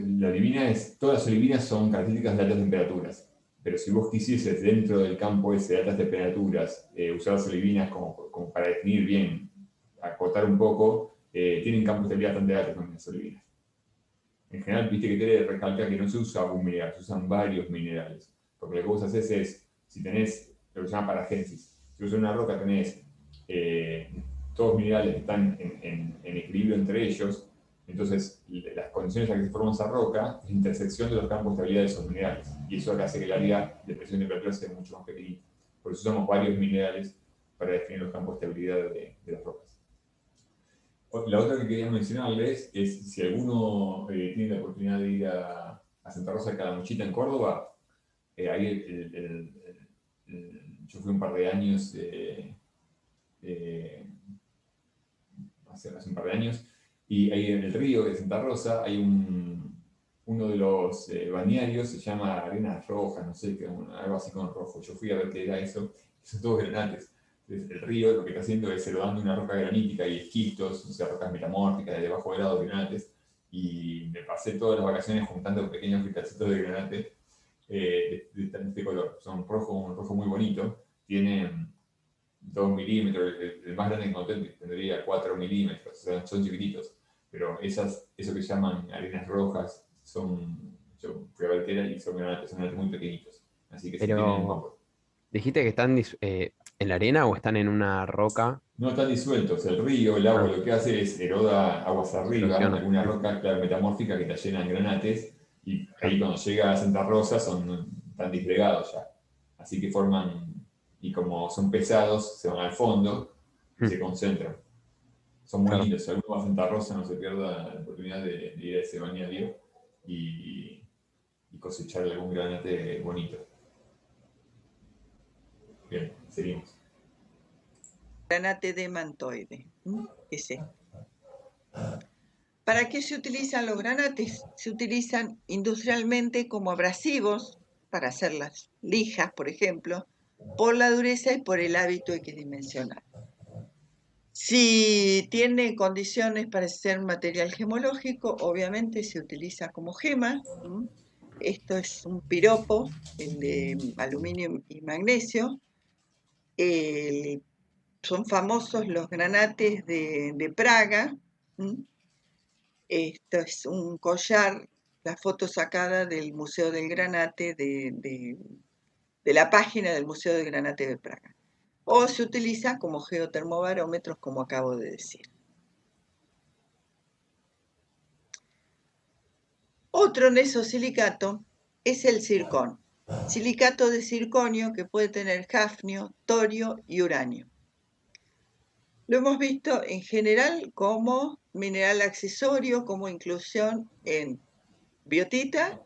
todas las olivinas son características de altas temperaturas, pero si vos quisieses dentro del campo ese de altas temperaturas usar las olivinas como para definir bien, acotar un poco, tienen campos de estabilidad bastante altos también las olivinas. En general, viste que te recalca que no se usa un mineral, se usan varios minerales, porque lo que vos haces es, si tenés lo que se llama paragénesis, si usas una roca tenés todos minerales que están en equilibrio entre ellos, entonces las condiciones en las que se forma esa roca es la intersección de los campos de estabilidad de esos minerales, y eso hace que el área de presión y temperatura sea mucho más pequeñita. Por eso usamos varios minerales para definir los campos de estabilidad de las rocas. La otra que quería mencionarles es si alguno tiene la oportunidad de ir a Santa Rosa de Calamuchita en Córdoba, ahí yo fui un par de años hace un par de años, y ahí en el río de Santa Rosa hay uno de los balnearios, se llama Arenas Rojas, no sé, algo así con rojo. Yo fui a ver qué era eso, son todos granates. Entonces, el río lo que está haciendo es erodando una roca granítica y esquistos, o sea, rocas metamórficas de bajo grado de granates, y me pasé todas las vacaciones juntando pequeños cristalitos de granate de este color. Son un rojo muy bonito, tienen 2 milímetros, el más grande que encontré tendría 4 milímetros, o sea, son chiquititos, pero eso que se llaman arenas rojas, yo fui a ver qué era y son granates muy pequeñitos, así que si tienen un Pero, poco. ¿dijiste que están en la arena o están en una roca? No están disueltos, el río, el agua lo que hace es eroda aguas arriba, Erosiona. alguna roca claro, metamórfica que está llena de granates, y ahí cuando llega a Santa Rosa están disgregados ya, así que forman, y como son pesados, se van al fondo y se concentran. Son muy Claro. lindos. Si alguno va a Santa Rosa, no se pierda la oportunidad de ir a ese balneario y cosechar algún granate bonito. Bien, seguimos. Granate demantoide. Ese. ¿Para qué se utilizan los granates? Se utilizan industrialmente como abrasivos para hacer las lijas, por ejemplo, por la dureza y por el hábito equidimensional. Si tiene condiciones para ser material gemológico, obviamente se utiliza como gema. Esto es un piropo, el de aluminio y magnesio. Son famosos los granates de Praga. Esto es un collar, la foto sacada del Museo del Granate, de la página del Museo del Granate de Praga. O se utiliza como geotermobarómetros, como acabo de decir. Otro nesosilicato es el zircón. Silicato de zirconio que puede tener hafnio, torio y uranio. Lo hemos visto en general como mineral accesorio, como inclusión en biotita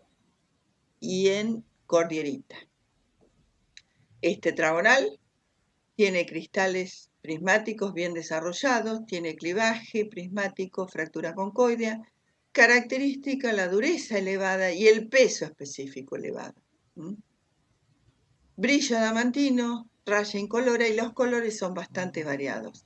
y en cordierita. Este tetragonal tiene cristales prismáticos bien desarrollados, tiene clivaje prismático, fractura concoidea, característica la dureza elevada y el peso específico elevado. Brillo adamantino, raya incolora y los colores son bastante variados.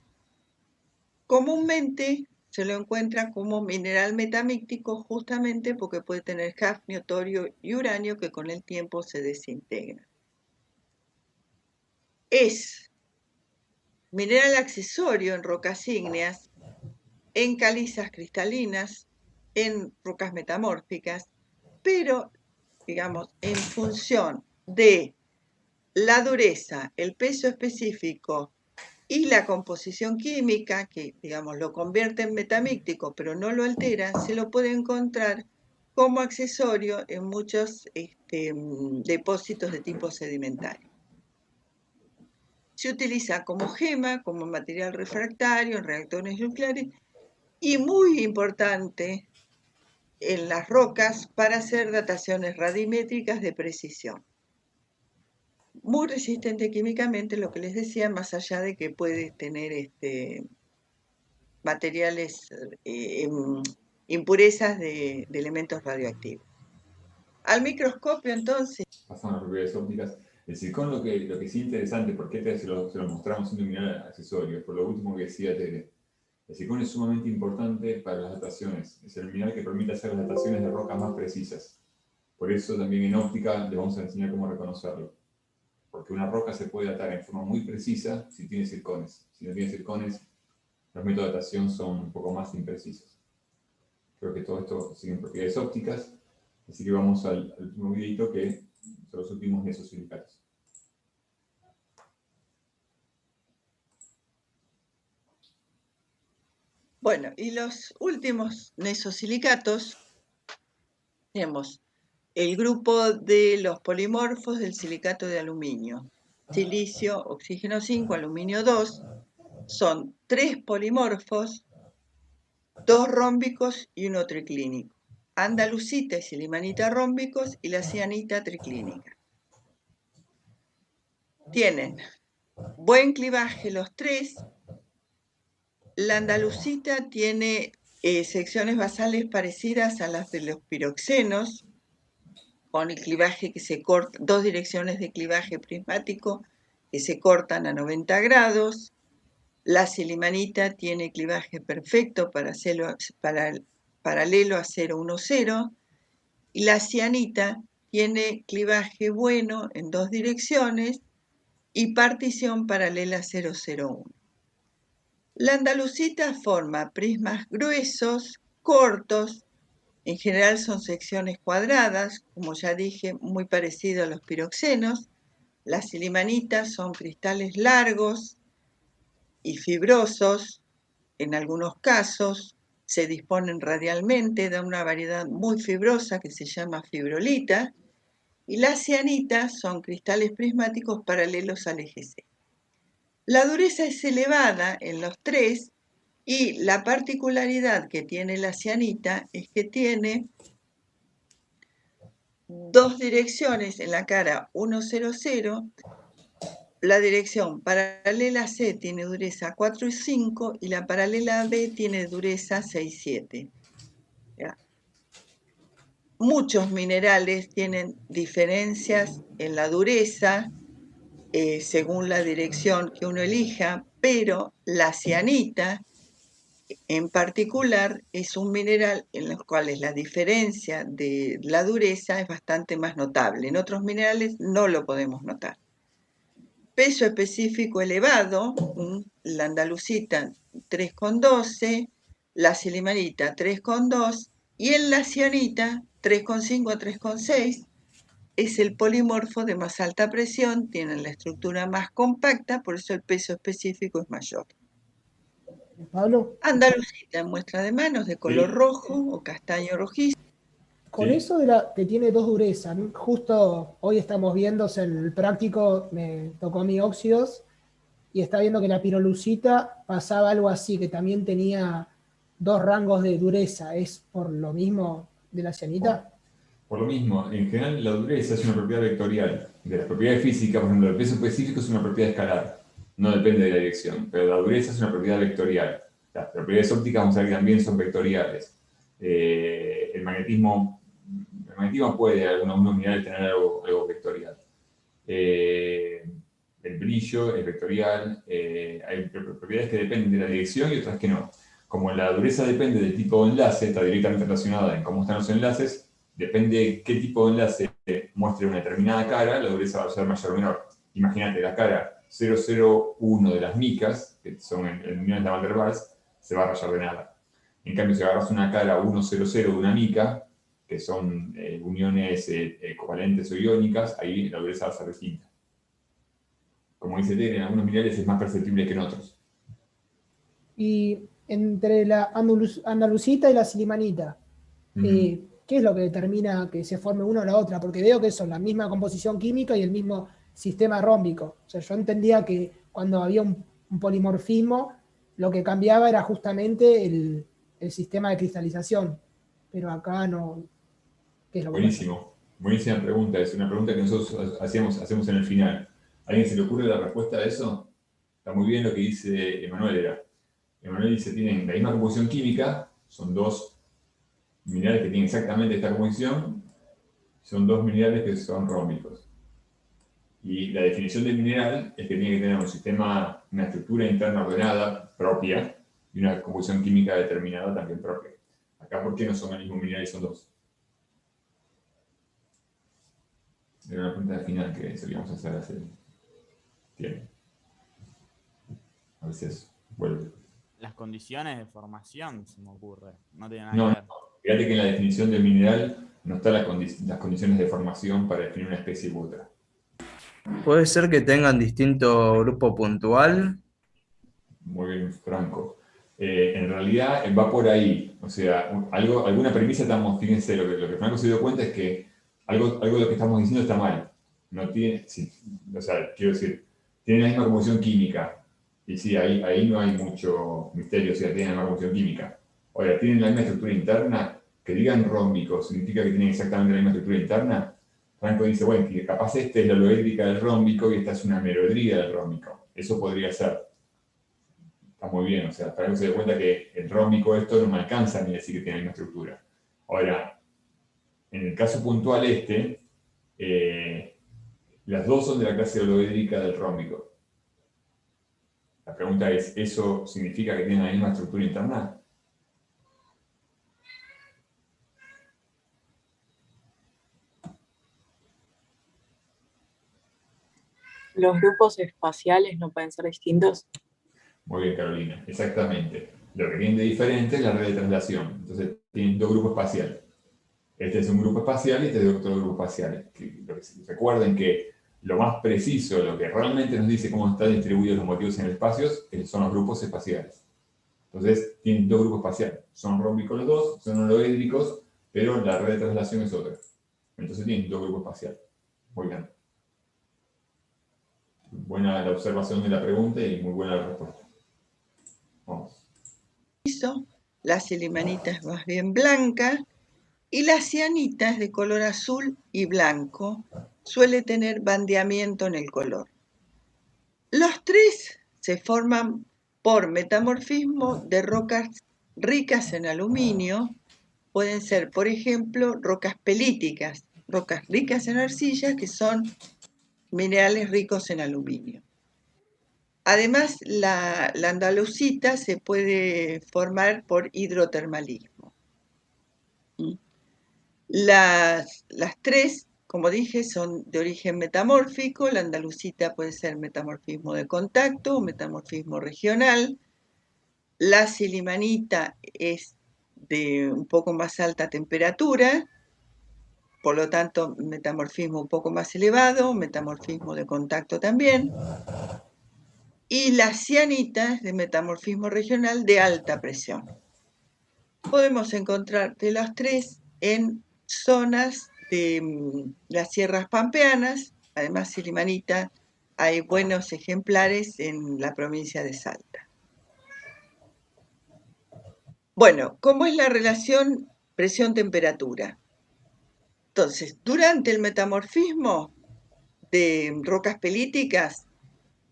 Comúnmente se lo encuentra como mineral metamíctico justamente porque puede tener hafnio, torio y uranio que con el tiempo se desintegran. Es mineral accesorio en rocas ígneas, en calizas cristalinas, en rocas metamórficas, pero, digamos, en función de la dureza, el peso específico y la composición química, que, digamos, lo convierte en metamíctico, pero no lo altera, se lo puede encontrar como accesorio en muchos depósitos de tipo sedimentario. Se utiliza como gema, como material refractario, en reactores nucleares y muy importante en las rocas para hacer dataciones radiométricas de precisión. Muy resistente químicamente, lo que les decía, más allá de que puede tener materiales, impurezas de elementos radioactivos. Al microscopio, entonces... Pasando a las propiedades ópticas. El zircón lo que sí es interesante, porque se lo mostramos siendo un mineral accesorio, por lo último que decía Tere. El zircón es sumamente importante para las dataciones. Es el mineral que permite hacer las dataciones de rocas más precisas. Por eso también en óptica les vamos a enseñar cómo reconocerlo. Porque una roca se puede datar en forma muy precisa si tiene zircones. Si no tiene zircones, los métodos de datación son un poco más imprecisos. Creo que todo esto sigue propiedades ópticas. Así que vamos al último videito, que son los últimos nesosilicatos. Bueno, y los últimos nesosilicatos, tenemos el grupo de los polimorfos del silicato de aluminio. Silicio, oxígeno 5, aluminio 2. Son 3 polimorfos, 2 rómbicos y 1 triclínico. Andalusita y silimanita rómbicos y la cianita triclínica. Tienen buen clivaje los 3. La andalusita tiene secciones basales parecidas a las de los piroxenos, con el clivaje que se corta, 2 direcciones de clivaje prismático que se cortan a 90 grados. La silimanita tiene clivaje perfecto paralelo a 0,10, y la cianita tiene clivaje bueno en 2 direcciones y partición paralela a 0,01. La andalusita forma prismas gruesos, cortos, en general son secciones cuadradas, como ya dije, muy parecido a los piroxenos. Las silimanitas son cristales largos y fibrosos, en algunos casos se disponen radialmente, da una variedad muy fibrosa que se llama fibrolita, y las cianitas son cristales prismáticos paralelos al eje C. La dureza es elevada en los 3, y la particularidad que tiene la cianita es que tiene 2 direcciones en la cara 1,00. La dirección paralela C tiene dureza 4,5 y la paralela B tiene dureza 6,7. muchos minerales tienen diferencias en la dureza, según la dirección que uno elija, pero la cianita en particular es un mineral en los cuales la diferencia de la dureza es bastante más notable. En otros minerales no lo podemos notar. Peso específico elevado, la andalusita 3,12, la silimarita 3,2 y en la cianita 3,5 a 3,6. Es el polimorfo de más alta presión, tienen la estructura más compacta, por eso el peso específico es mayor. Pablo, Andalusita en muestra de manos de color Sí. rojo o castaño rojizo. con Sí. eso de la que tiene dos durezas, ¿no? Justo hoy estamos viendo en el práctico, me tocó mi óxidos, y está viendo que la pirolusita pasaba algo así, que también tenía dos rangos de dureza. ¿Es por lo mismo de la cianita? Por lo mismo, en general la dureza es una propiedad vectorial. De las propiedades físicas, por ejemplo, el peso específico es una propiedad escalar. No depende de la dirección, pero la dureza es una propiedad vectorial. Las propiedades ópticas vamos a ver que también son vectoriales. El magnetismo puede, algunos minerales tener algo vectorial. El brillo es vectorial. Hay propiedades que dependen de la dirección y otras que no. Como la dureza depende del tipo de enlace, está directamente relacionada en cómo están los enlaces, depende de qué tipo de enlace muestre una determinada cara, la dureza va a ser mayor o menor. Imagínate, la cara 001 de las micas, que son en uniones de Van der Waals, se va a rayar de nada. En cambio, si agarras una cara 100 de una mica, que son uniones covalentes o iónicas, ahí la dureza va a ser distinta. Como dice Tere, en algunos minerales es más perceptible que en otros. Y entre la andalusita y la silimanita, ¿qué es lo que determina que se forme una o la otra? Porque veo que son la misma composición química y el mismo sistema rómbico. O sea, yo entendía que cuando había un polimorfismo, lo que cambiaba era justamente el sistema de cristalización. Pero acá no. ¿Qué es lo que pasa? Buenísimo. Buenísima pregunta. Es una pregunta que nosotros hacemos en el final. ¿A alguien se le ocurre la respuesta a eso? Está muy bien lo que dice Emanuel. Emanuel dice, tienen la misma composición química, son dos minerales que tienen exactamente esta composición, son dos minerales que son rómbicos. Y la definición del mineral es que tiene que tener un sistema, una estructura interna ordenada propia y una composición química determinada también propia. Acá, ¿por qué no son el mismo mineral y son dos? Era una pregunta final que solíamos hacer hace tiempo. A veces vuelve. Las condiciones de formación, se me ocurre. No tiene nada No, que ver. fíjate que en la definición del mineral no están las condiciones de formación para definir una especie u otra. Puede ser que tengan distinto grupo puntual. Muy bien, Franco. En realidad va por ahí. O sea, alguna premisa estamos, fíjense, lo que Franco se dio cuenta es que algo de lo que estamos diciendo está mal. No tiene, sí, o sea, quiero decir, tiene la misma composición química. Y sí, ahí no hay mucho misterio, o sea, tienen la misma composición química. Ahora, tienen la misma estructura interna, que digan rómbicos, significa que tienen exactamente la misma estructura interna. Franco dice, bueno, que capaz esta es la aloédrica del rómbico y esta es una meroedría del rómbico. Eso podría ser. Está muy bien, o sea, Franco se dio cuenta que el rómbico esto no me alcanza ni decir que tiene la misma estructura. Ahora, en el caso puntual las dos son de la clase aloédrica del rómbico. La pregunta es, ¿eso significa que tienen la misma estructura interna? ¿Los grupos espaciales no pueden ser distintos? Muy bien, Carolina, exactamente. Lo que tienen de diferente es la red de traslación. Entonces, tienen dos grupos espaciales. Este es un grupo espacial y este es otro grupo espacial. Recuerden que lo más preciso, lo que realmente nos dice cómo están distribuidos los motivos en el espacio, son los grupos espaciales. Entonces, tienen dos grupos espaciales. Son rómbicos los dos, son aloédricos, pero la red de traslación es otra. Entonces, tienen dos grupos espaciales. Muy bien. Buena la observación de la pregunta y muy buena la respuesta. Vamos. La silimanita es más bien blanca y la cianita es de color azul y blanco. Suele tener bandeamiento en el color. Los tres se forman por metamorfismo de rocas ricas en aluminio pueden ser, por ejemplo, rocas pelíticas, rocas ricas en arcillas que son minerales ricos en aluminio. Además, la andalusita se puede formar por hidrotermalismo. Las tres, como dije, son de origen metamórfico. La andalusita puede ser metamorfismo de contacto o metamorfismo regional. La silimanita es de un poco más alta temperatura, por lo tanto, metamorfismo un poco más elevado, metamorfismo de contacto también. Y la cianita es de metamorfismo regional de alta presión. Podemos encontrar de las tres en zonas de las sierras pampeanas. Además, silimanita, hay buenos ejemplares en la provincia de Salta. Bueno, ¿cómo es la relación presión-temperatura? Entonces, durante el metamorfismo de rocas pelíticas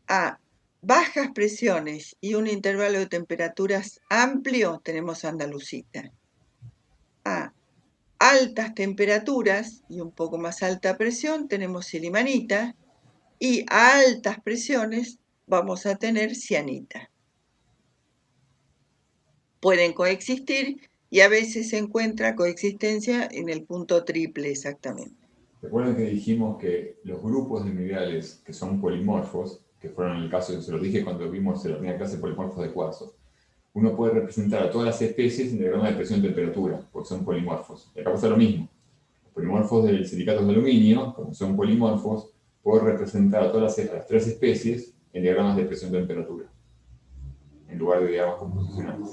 a bajas presiones y un intervalo de temperaturas amplio, tenemos andalusita. A altas temperaturas y un poco más alta presión, tenemos silimanita. Y a altas presiones vamos a tener cianita. Pueden coexistir y a veces se encuentra coexistencia en el punto triple exactamente. Recuerden que dijimos que los grupos de minerales que son polimorfos, que fueron el caso, se lo dije cuando vimos en la primera clase polimorfos de cuarzo, uno puede representar a todas las especies en diagrama de presión-temperatura, porque son polimorfos. Y acá pasa lo mismo. Los polimorfos de silicatos de aluminio, como son polimorfos, puedo representar a todas las tres especies en diagramas de presión-temperatura, en lugar de diagramas composicionales.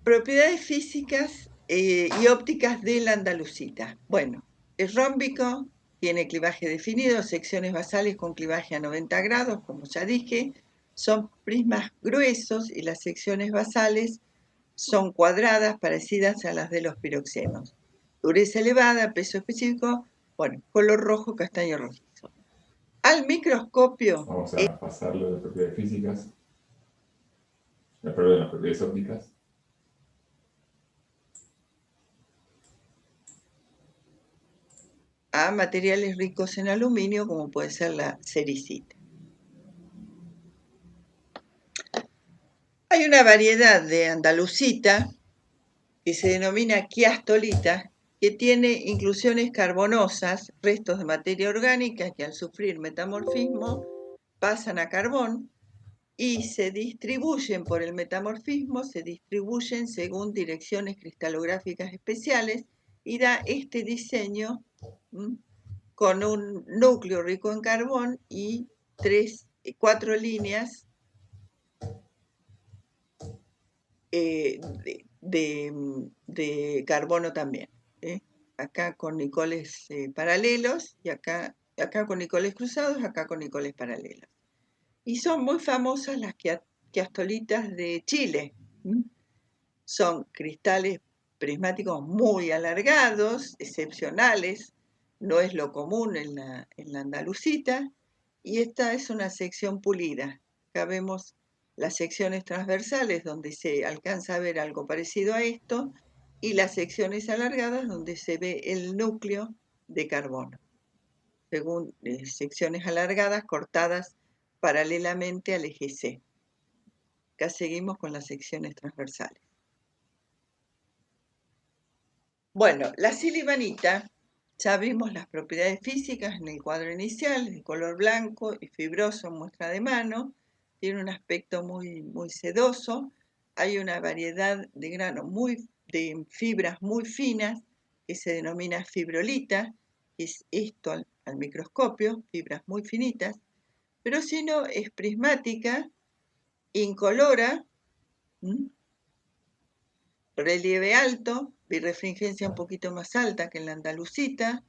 Propiedades físicas y ópticas de la andalusita. Bueno, es rómbico, tiene clivaje definido, secciones basales con clivaje a 90 grados, como ya dije. Son prismas gruesos y las secciones basales son cuadradas, parecidas a las de los piroxenos. Dureza elevada, peso específico, bueno, color rojo, castaño rojizo. Al microscopio... Vamos a pasarlo de las propiedades físicas, las propiedades ópticas. A materiales ricos en aluminio, como puede ser la sericita. Hay una variedad de andalusita que se denomina quiastolita, que tiene inclusiones carbonosas, restos de materia orgánica que al sufrir metamorfismo pasan a carbón y se distribuyen por el metamorfismo, se distribuyen según direcciones cristalográficas especiales y da este diseño con un núcleo rico en carbón y 4 líneas de carbono también. Acá con nicoles paralelos y acá con nicoles cruzados, acá con nicoles paralelos. Y son muy famosas las quiastolitas de Chile. Son cristales prismáticos muy alargados, excepcionales, no es lo común en la andalusita, y esta es una sección pulida. Acá vemos las secciones transversales donde se alcanza a ver algo parecido a esto, y las secciones alargadas donde se ve el núcleo de carbono, según secciones alargadas cortadas paralelamente al eje C. Acá seguimos con las secciones transversales. Bueno, la silimanita, ya vimos las propiedades físicas en el cuadro inicial, de color blanco y fibroso, muestra de mano, tiene un aspecto muy, muy sedoso, hay una variedad de granos de fibras muy finas, que se denomina fibrolita, que es esto al microscopio, fibras muy finitas, pero si no, es prismática, incolora, relieve alto, birrefringencia un poquito más alta que en la andalusita,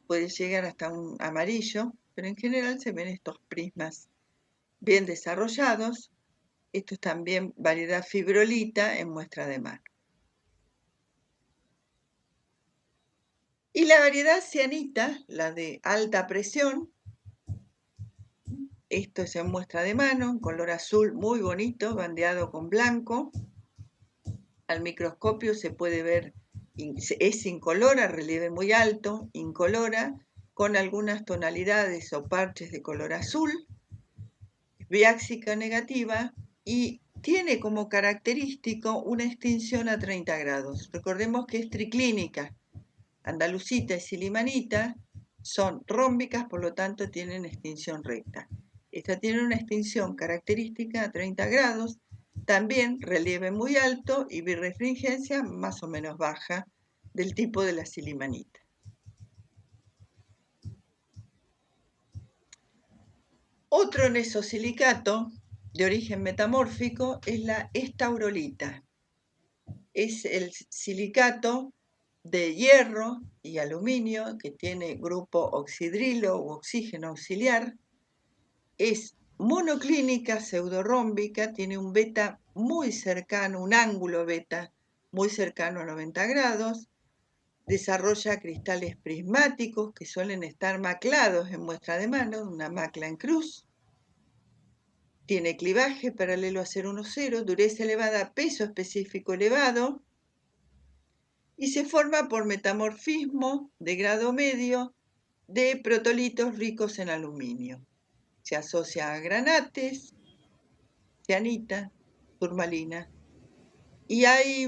puede llegar hasta un amarillo, pero en general se ven estos prismas bien desarrollados. Esto es también variedad fibrolita en muestra de mano. Y la variedad cianita, la de alta presión, Esto es en muestra de mano, color azul muy bonito, bandeado con blanco. Al microscopio se puede ver, es incolora, relieve muy alto, incolora, con algunas tonalidades o parches de color azul, biáxica negativa y tiene como característico una extinción a 30 grados. Recordemos que es triclínica. Andalusita y silimanita son rómbicas, por lo tanto tienen extinción recta. Esta tiene una extinción característica a 30 grados, también relieve muy alto y birrefringencia más o menos baja del tipo de la silimanita. Otro nesosilicato de origen metamórfico es la estaurolita. Es el silicato de hierro y aluminio que tiene grupo oxidrilo u oxígeno auxiliar. Es monoclínica pseudorrómbica, tiene un beta muy cercano, un ángulo beta muy cercano a 90 grados. Desarrolla cristales prismáticos que suelen estar maclados en muestra de mano, una macla en cruz. Tiene clivaje paralelo a 0,10, dureza elevada, peso específico elevado. Y se forma por metamorfismo de grado medio de protolitos ricos en aluminio. Se asocia a granates, cianita, turmalina. Y hay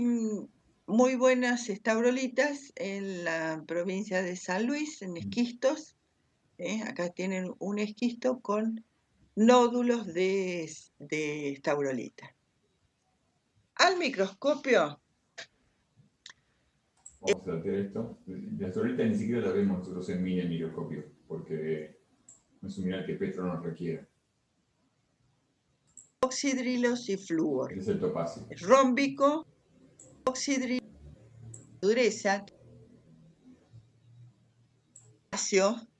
muy buenas estaurolitas en la provincia de San Luis, en esquistos. Acá tienen un esquisto con nódulos de estaurolita. Al microscopio, Vamos a tratar esto. La estaurolita ni siquiera la vemos nosotros en mini microscopio, porque no es un mineral que Petro nos requiera. oxidrilos y flúor. Es el topacio. Es rómbico, oxidrilo, dureza,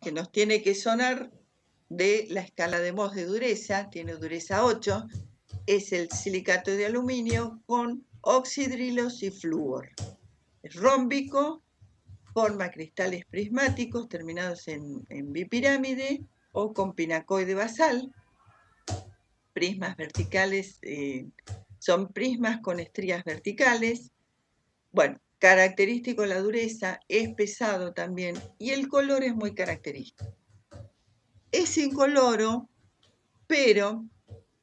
que nos tiene que sonar de la escala de Mohs de dureza, tiene dureza 8, es el silicato de aluminio con oxidrilos y flúor. Es rómbico, forma cristales prismáticos terminados en bipirámide o con pinacoide basal. Prismas verticales, son prismas con estrías verticales. Bueno, característico la dureza, es pesado también y el color es muy característico. Es incoloro, pero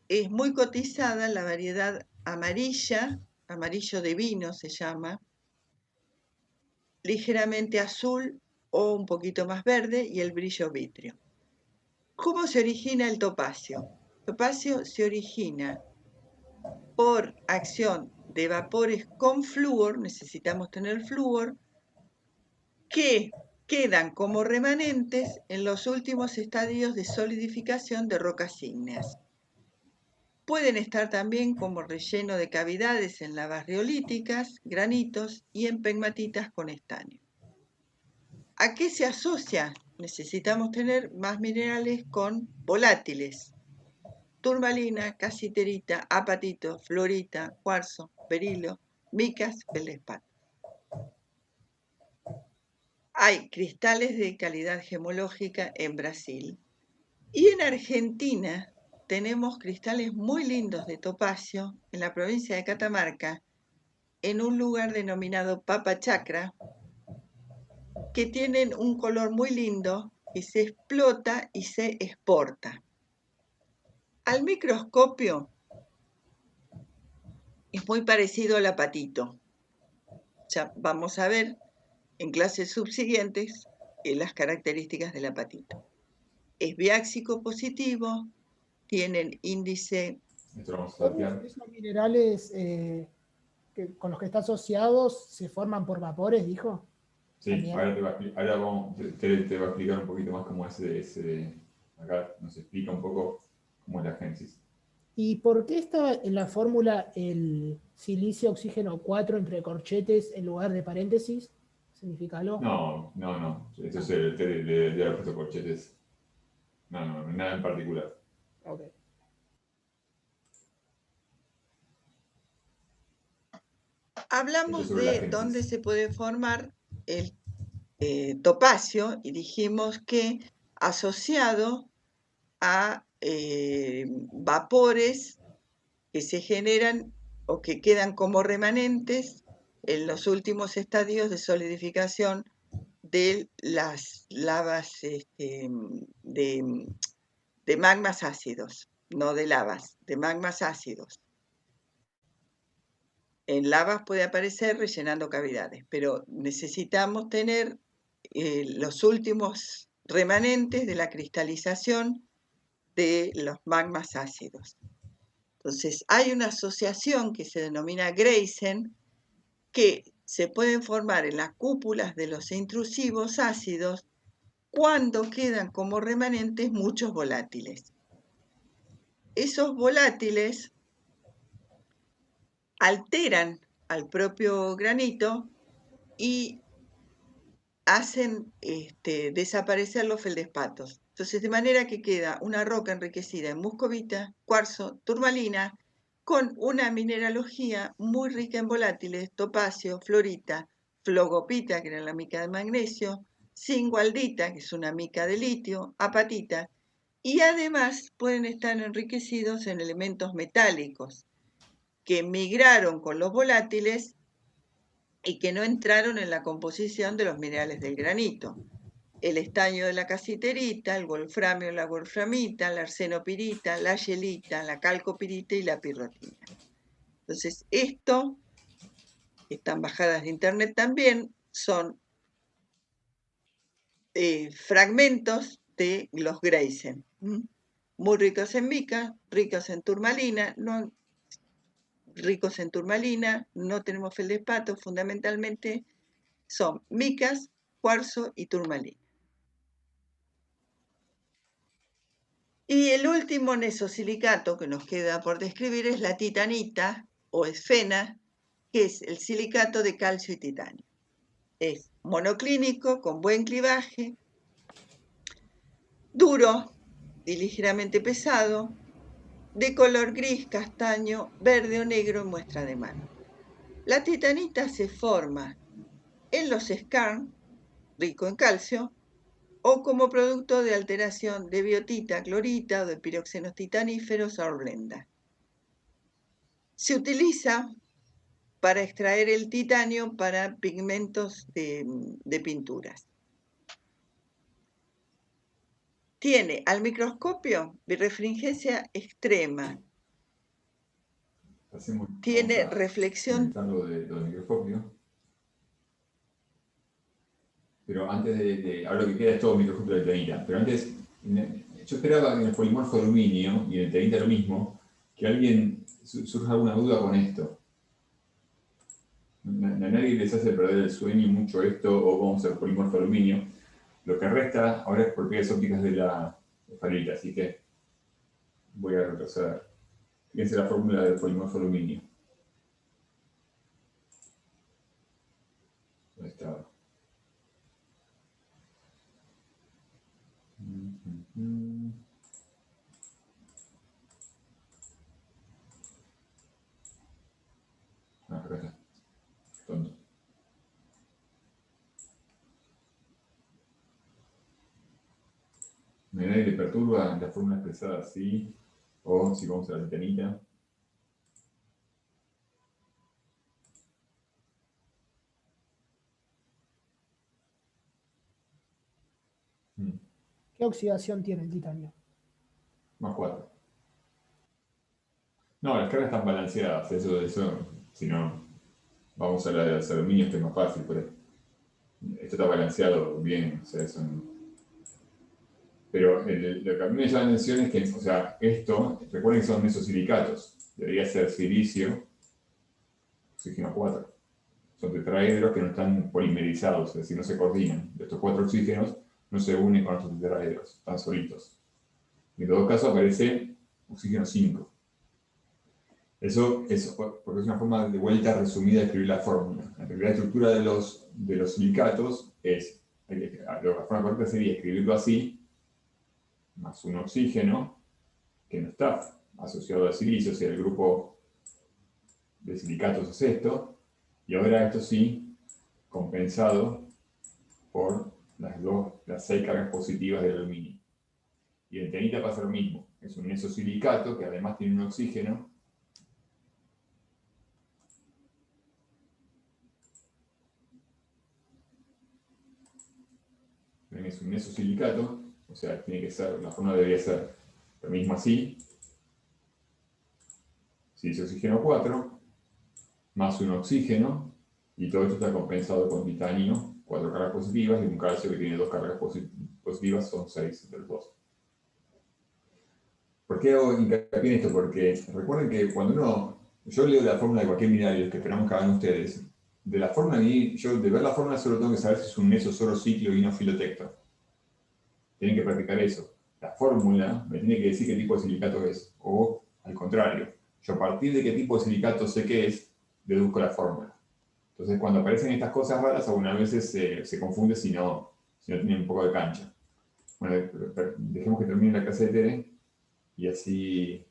es muy cotizada la variedad amarilla, amarillo de vino se llama, ligeramente azul o un poquito más verde y el brillo vítreo. ¿Cómo se origina el topacio? El topacio se origina por acción de vapores con flúor, necesitamos tener flúor, que quedan como remanentes en los últimos estadios de solidificación de rocas ígneas. Pueden estar también como relleno de cavidades en lavas riolíticas, granitos y en pegmatitas con estaño. ¿A qué se asocia? Necesitamos tener más minerales con volátiles. Turmalina, casiterita, apatito, fluorita, cuarzo, berilo, micas, feldespato. Hay cristales de calidad gemológica en Brasil. Y en Argentina tenemos cristales muy lindos de topacio en la provincia de Catamarca, en un lugar denominado Papa Chacra, que tienen un color muy lindo y se explota y se exporta. Al microscopio es muy parecido al apatito. Ya vamos a ver en clases subsiguientes las características del apatito. Es biáxico positivo, tienen índice. Esto lo vamos a Todos saltear. esos minerales con los que está asociados se forman por vapores, dijo. Sí, También. ahora, te va a explicar un poquito más cómo es ese. Acá nos explica un poco cómo es la génesis. ¿Y por qué estaba en la fórmula el silicio oxígeno 4 entre corchetes en lugar de paréntesis? ¿Significa algo? No. Esto es el de haber puesto corchetes. No, nada en particular. Ok. Hablamos Esto sobre la de génesis. dónde se puede formar el topacio y dijimos que asociado a vapores que se generan o que quedan como remanentes en los últimos estadios de solidificación de las lavas de magmas ácidos, no de lavas, de magmas ácidos. En lavas puede aparecer rellenando cavidades, pero necesitamos tener los últimos remanentes de la cristalización de los magmas ácidos. Entonces, hay una asociación que se denomina Grayson, que se pueden formar en las cúpulas de los intrusivos ácidos cuando quedan como remanentes muchos volátiles. Esos volátiles alteran al propio granito y hacen desaparecer los feldespatos. Entonces, de manera que queda una roca enriquecida en muscovita, cuarzo, turmalina, con una mineralogía muy rica en volátiles, topacio, florita, flogopita, que era la mica de magnesio, cingualdita, que es una mica de litio, apatita, y además pueden estar enriquecidos en elementos metálicos que migraron con los volátiles y que no entraron en la composición de los minerales del granito. El estaño de la casiterita, el wolframio, la wolframita, la arsenopirita, la yelita, la calcopirita y la pirrotina. Entonces, esto, que están bajadas de internet también, son fragmentos de los Grayson. Muy ricos en mica, ricos en turmalina, no tenemos feldespato, fundamentalmente son micas, cuarzo y turmalina. Y el último nesosilicato que nos queda por describir es la titanita o esfena, que es el silicato de calcio y titanio. Es monoclínico, con buen clivaje, duro y ligeramente pesado, de color gris, castaño, verde o negro en muestra de mano. La titanita se forma en los skarn, rico en calcio, o como producto de alteración de biotita, clorita o de piroxenos titaníferos a horlenda. Se utiliza para extraer el titanio para pigmentos de pinturas. Tiene al microscopio birrefringencia extrema. Tiene reflexión. Del microscopio. Pero antes ahora lo que queda es todo microscopio de titanita. Pero antes, yo esperaba en el polimorfo de aluminio y en el titanita lo mismo, que alguien surja alguna duda con esto. A nadie les hace perder el sueño mucho esto, o vamos al polimorfo de aluminio. Lo que resta ahora es propiedades ópticas de la esferita, así que voy a retroceder. Fíjense la fórmula del polimorfo de aluminio. Ahí está. Acá está. Tonto. Nadie le perturba la fórmula expresada así, o si vamos a la titanita. ¿Qué oxidación tiene el titanio? Más 4. No, las cargas están balanceadas, eso, si no, vamos a la de los aluminios que es más fácil, pero esto está balanceado bien, o sea, eso no. Pero lo que a mí me llama la atención es que, o sea, esto, recuerden que son mesosilicatos, debería ser silicio, oxígeno 4. Son tetraedros que no están polimerizados, es decir, no se coordinan. Estos 4 oxígenos no se unen con estos tetraedros, están solitos. En todo caso aparece oxígeno 5. Eso porque es una forma de vuelta resumida de escribir la fórmula. En realidad la estructura de los silicatos es, la forma correcta sería escribirlo así, más un oxígeno, que no está asociado al silicio, o sea, el grupo de silicatos es esto, y ahora esto sí, compensado por las 6 cargas positivas del aluminio. Y en titanita pasa lo mismo. es un nesosilicato que además tiene un oxígeno. Es un nesosilicato, o sea, tiene que ser, la fórmula debería ser lo mismo así. Silicio oxígeno 4, más un oxígeno, y todo esto está compensado con titanio, 4 cargas positivas, y un calcio que tiene 2 cargas positivas, son 6 entre los dos. ¿Por qué hago hincapié en esto? Porque recuerden que cuando yo leo la fórmula de cualquier mineral, y los que esperamos que hagan ustedes, de la fórmula, yo de ver la fórmula solo tengo que saber si es un meso, solo ciclo y no filotecto. Tienen que practicar eso. La fórmula me tiene que decir qué tipo de silicato es, o al contrario. Yo a partir de qué tipo de silicato sé qué es, deduzco la fórmula. Entonces cuando aparecen estas cosas raras, algunas veces se confunde si no tienen un poco de cancha. Bueno, dejemos que termine la clase de Tere, y así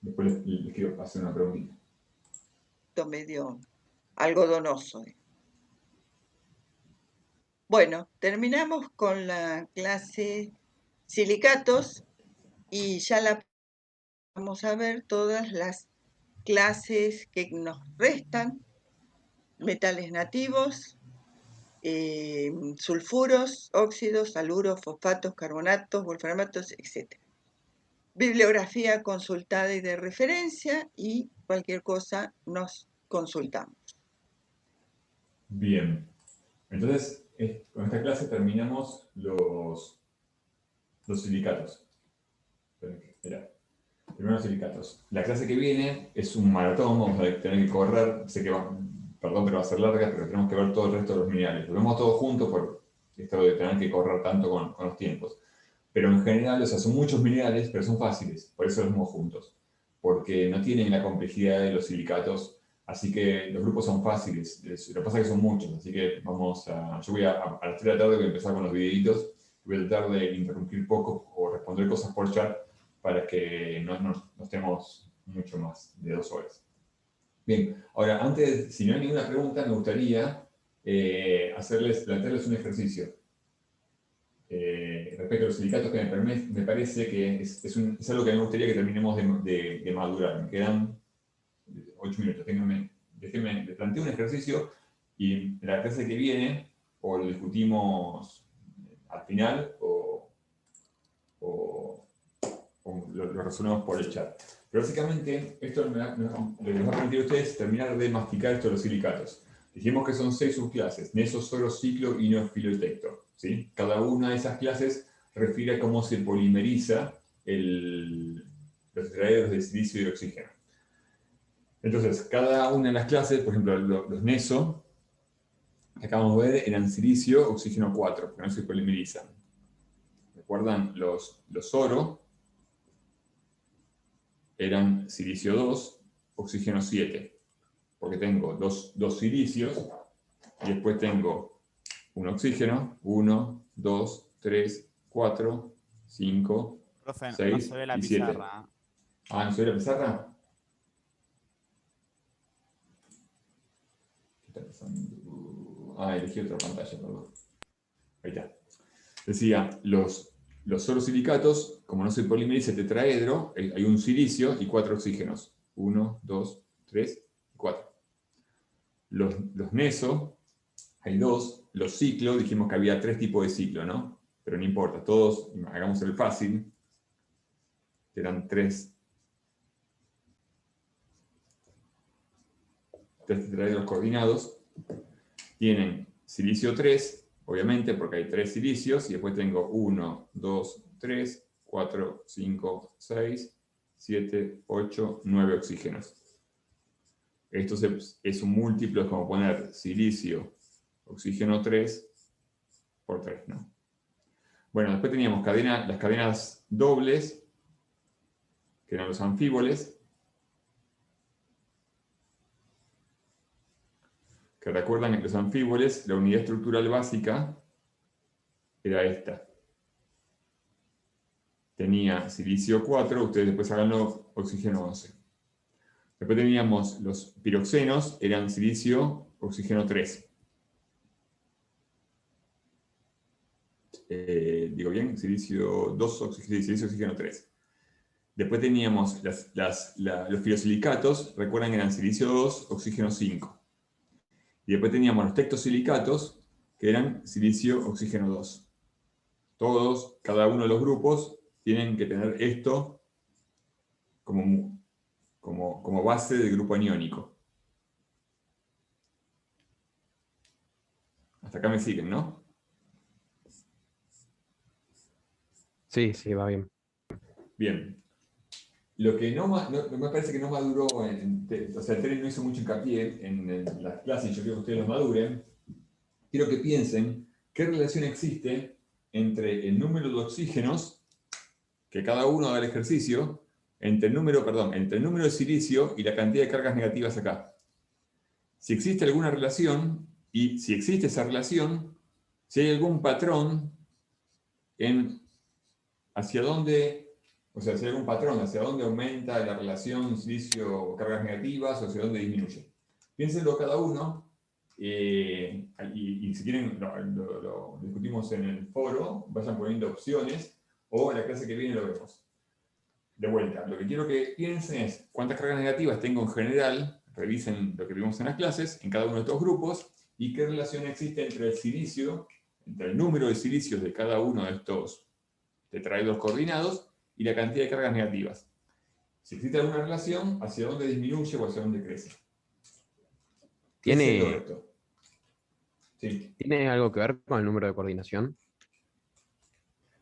después les quiero hacer una preguntita. Esto medio algodonoso. Bueno, terminamos con la clase silicatos y ya la vamos a ver todas las clases que nos restan: metales nativos, sulfuros, óxidos, haluros, fosfatos, carbonatos, wolframatos, etc. Bibliografía consultada y de referencia, y cualquier cosa nos consultamos. Bien, entonces con esta clase terminamos los silicatos. Espera. Primero los silicatos. La clase que viene es un maratón, vamos a tener que correr, sé que perdón, pero va a ser larga, pero tenemos que ver todo el resto de los minerales. Lo vemos todos juntos por esto de tener que correr tanto con los tiempos. Pero en general, o sea, son muchos minerales, pero son fáciles, por eso los vemos juntos. Porque no tienen la complejidad de los silicatos, así que los grupos son fáciles. Lo que pasa es que son muchos, así que yo voy a las 3 de la tarde voy a empezar con los videitos, voy a tratar de interrumpir poco o responder cosas por chat para que no estemos mucho más de 2 horas. Bien, ahora, antes, si no hay ninguna pregunta, me gustaría plantearles un ejercicio. Respecto a los silicatos, que me parece que es algo que me gustaría que terminemos de madurar. Me quedan 8 minutos. Déjenme, les planteo un ejercicio y en la clase que viene o lo discutimos al final o lo resolvemos por el chat. Pero básicamente, esto les va a permitir a ustedes terminar de masticar esto de los silicatos. Dijimos que son 6 subclases: neso, soro, ciclo y no filotecto. ¿Sí? Cada una de esas clases refiere a cómo se polimeriza los tetraedros de silicio y de oxígeno. Entonces, cada una de las clases, por ejemplo, los neso, que acabamos de ver, eran silicio, oxígeno 4, porque no se polimerizan. ¿Recuerdan? Los soro eran silicio 2, oxígeno 7, porque tengo dos silicios y después tengo un oxígeno, 1, 2, 3, 4, 5, Profe, 6 no se ve la y 7. pizarra. Ah, ¿no se ve la pizarra? ¿Qué está pasando? Ah, elegí otra pantalla, perdón. Ahí está. Decía, los sorosilicatos, como no se polimeriza el tetraedro, hay un silicio y 4 oxígenos. 1, 2, 3 y 4. Los neso, hay 2. Los ciclo, dijimos que había 3 tipos de ciclo, ¿no? Pero no importa, todos, hagamos el fácil. Eran 3 tetraedros coordinados. Tienen silicio 3, obviamente, porque hay 3 silicios, y después tengo 1, 2, 3, 4, 5, 6, 7, 8, 9 oxígenos. Esto es un múltiplo, es como poner silicio, oxígeno 3 por 3, ¿no? Bueno, después teníamos las cadenas dobles, que eran los anfíboles, que recuerdan que los anfíboles, la unidad estructural básica era esta. Tenía silicio 4, ustedes después háganlo, oxígeno 11. Después teníamos los piroxenos, eran silicio, oxígeno 3. Digo bien, silicio 2, silicio, oxígeno 3. Después teníamos los filosilicatos, recuerdan que eran silicio 2, oxígeno 5. Y después teníamos los tectosilicatos, que eran silicio, oxígeno 2. Todos, cada uno de los grupos, tienen que tener esto como base del grupo aniónico. Hasta acá me siguen, ¿no? Sí, sí, va bien. Bien. Lo que no me parece que no maduró, o sea, Tere no hizo mucho hincapié en las clases, y yo quiero que ustedes los maduren. Quiero que piensen qué relación existe entre el número de oxígenos que cada uno haga el ejercicio, entre el número de silicio y la cantidad de cargas negativas acá. Si existe alguna relación, y si existe esa relación, si hay algún patrón hacia dónde, o sea, si hay algún patrón hacia dónde aumenta la relación silicio-cargas negativas o hacia dónde disminuye. Piénsenlo cada uno, y si quieren lo discutimos en el foro, vayan poniendo opciones, o en la clase que viene lo vemos. De vuelta, lo que quiero que piensen es cuántas cargas negativas tengo en general, revisen lo que vimos en las clases, en cada uno de estos grupos, y qué relación existe entre el silicio, entre el número de silicios de cada uno de estos tetraedros coordinados y la cantidad de cargas negativas. Si existe alguna relación, hacia dónde disminuye o hacia dónde crece. ¿Tiene, Esto. Sí. ¿Tiene algo que ver con el número de coordinación?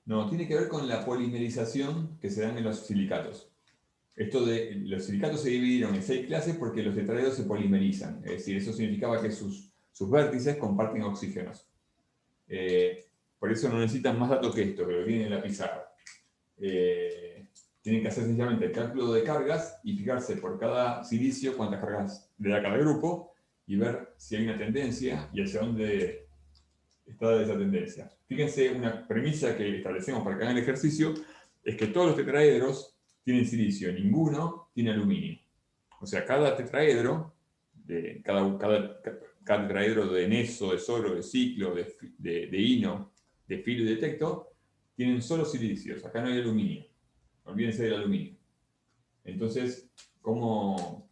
No, tiene que ver con la polimerización que se dan en los silicatos. Los silicatos se dividieron en 6 clases porque los tetraedros se polimerizan. Es decir, eso significaba que sus vértices comparten oxígenos. Por eso no necesitan más datos que esto, que lo tienen en la pizarra. Tienen que hacer sencillamente el cálculo de cargas y fijarse por cada silicio cuántas cargas le da cada grupo y ver si hay una tendencia y hacia dónde está esa tendencia. Fíjense, una premisa que establecemos para que hagan el ejercicio es que todos los tetraedros tienen silicio, ninguno tiene aluminio. O sea, cada tetraedro, cada tetraedro de neso, de soro, de ciclo, de ino, de filo y de tecto, tienen solo silicios. Acá no hay aluminio. Olvídense del aluminio. Entonces, ¿cómo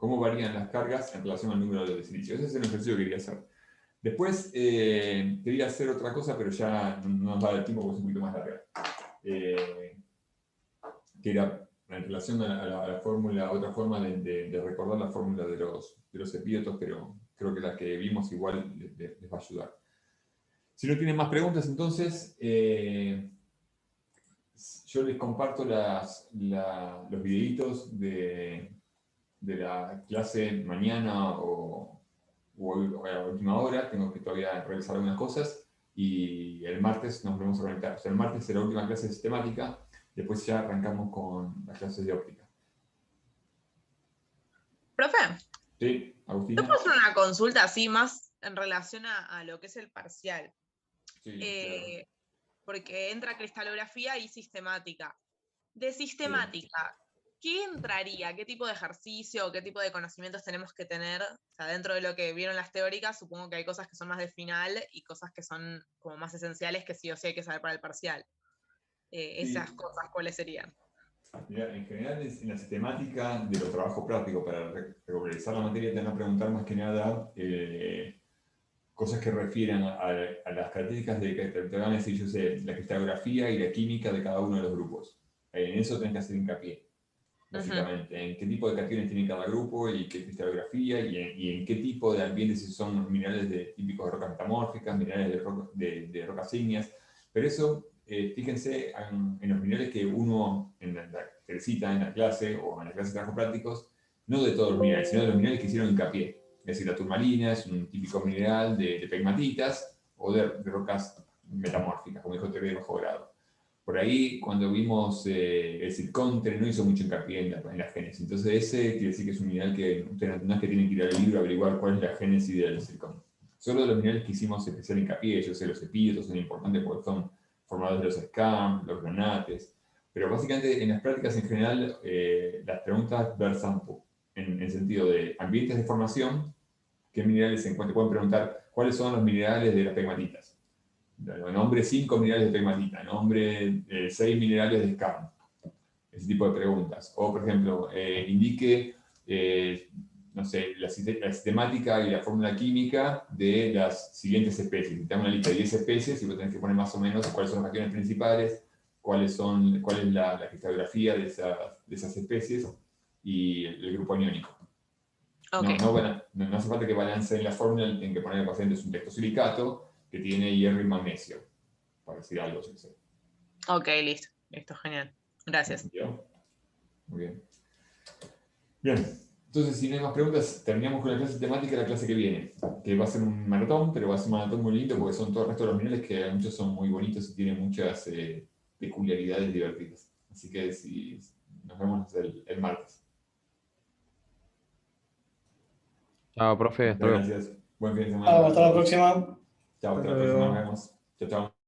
varían las cargas en relación al número de silicios? Ese es el ejercicio que quería hacer. Después, quería hacer otra cosa, pero ya no nos da el tiempo porque es un poquito más larga. Que era en relación a la fórmula, otra forma de recordar la fórmula de los epítetos, pero creo que la que vimos igual les va a ayudar. Si no tienen más preguntas, entonces, yo les comparto los videitos de la clase mañana o a última hora. Tengo que todavía revisar algunas cosas y el martes nos volvemos a conectar. O sea, el martes es la última clase de sistemática, después ya arrancamos con las clases de óptica. Profe, Sí, Agustina. ¿te puedo hacer una consulta así más en relación a lo que es el parcial? Sí, claro. Porque entra cristalografía y sistemática. De sistemática, ¿qué entraría? ¿Qué tipo de ejercicio, qué tipo de conocimientos tenemos que tener? O sea, dentro de lo que vieron las teóricas, supongo que hay cosas que son más de final y cosas que son como más esenciales que sí o sí hay que saber para el parcial. Esas cosas, ¿cuáles serían? Mira, en general en la sistemática de los trabajos prácticos para regularizar la materia te van a preguntar más que nada cosas que refieran a las características de que te van a decir, yo sé, la cristalografía y la química de cada uno de los grupos. En eso tenés que hacer hincapié, básicamente. En qué tipo de cationes tiene cada grupo y qué cristalografía y en qué tipo de ambientes, si son minerales típicos de rocas metamórficas, minerales de rocas ígneas. Pero eso, fíjense en los minerales que uno te cita en la clase o en la clase de trabajos prácticos, no de todos los minerales, sino de los minerales que hicieron hincapié. Es decir, la turmalina es un típico mineral de pegmatitas o de rocas metamórficas, como dijo Terry de bajo grado. Por ahí, cuando vimos el zircontre, no hizo mucho hincapié en la génesis. Entonces, ese quiere decir que es un mineral que ustedes no es que tienen que ir al libro a averiguar cuál es la génesis del zircón. Solo de los minerales que hicimos especial hincapié, yo sé, los epítetos son importantes porque son formadores de los scam, los granates. Pero básicamente, en las prácticas en general, las preguntas versan en el sentido de ambientes de formación, qué minerales se encuentran. Pueden preguntar cuáles son los minerales de las pegmatitas. Nombre 5 minerales de pegmatita, nombre 6 minerales de scam. ese tipo de preguntas. O, por ejemplo, indique, no sé, la sistemática y la fórmula química de las siguientes especies. Te dan una lista de 10 especies y vos tenés que poner más o menos cuáles son los cationes principales, cuál es la cristalografía de esas especies y el grupo aniónico. Ok, No hace falta que balanceen la fórmula, en que poner el paciente es un lectosilicato que tiene hierro y magnesio, para decir algo. ¿Sí? ok, listo. Listo, genial. Gracias. ¿Entendió? Muy bien. Bien, entonces si no hay más preguntas, terminamos con la clase temática de la clase que viene, que va a ser un maratón, pero va a ser un maratón muy lindo porque son todo el resto de los minerales que muchos son muy bonitos y tienen muchas peculiaridades divertidas. Así que nos vemos el martes. Chao, profe. Hasta luego. Muchas gracias. Buen fin de semana. Hasta la próxima. Chao, hasta Hasta la próxima. Nos luego. vemos. Chao, chao.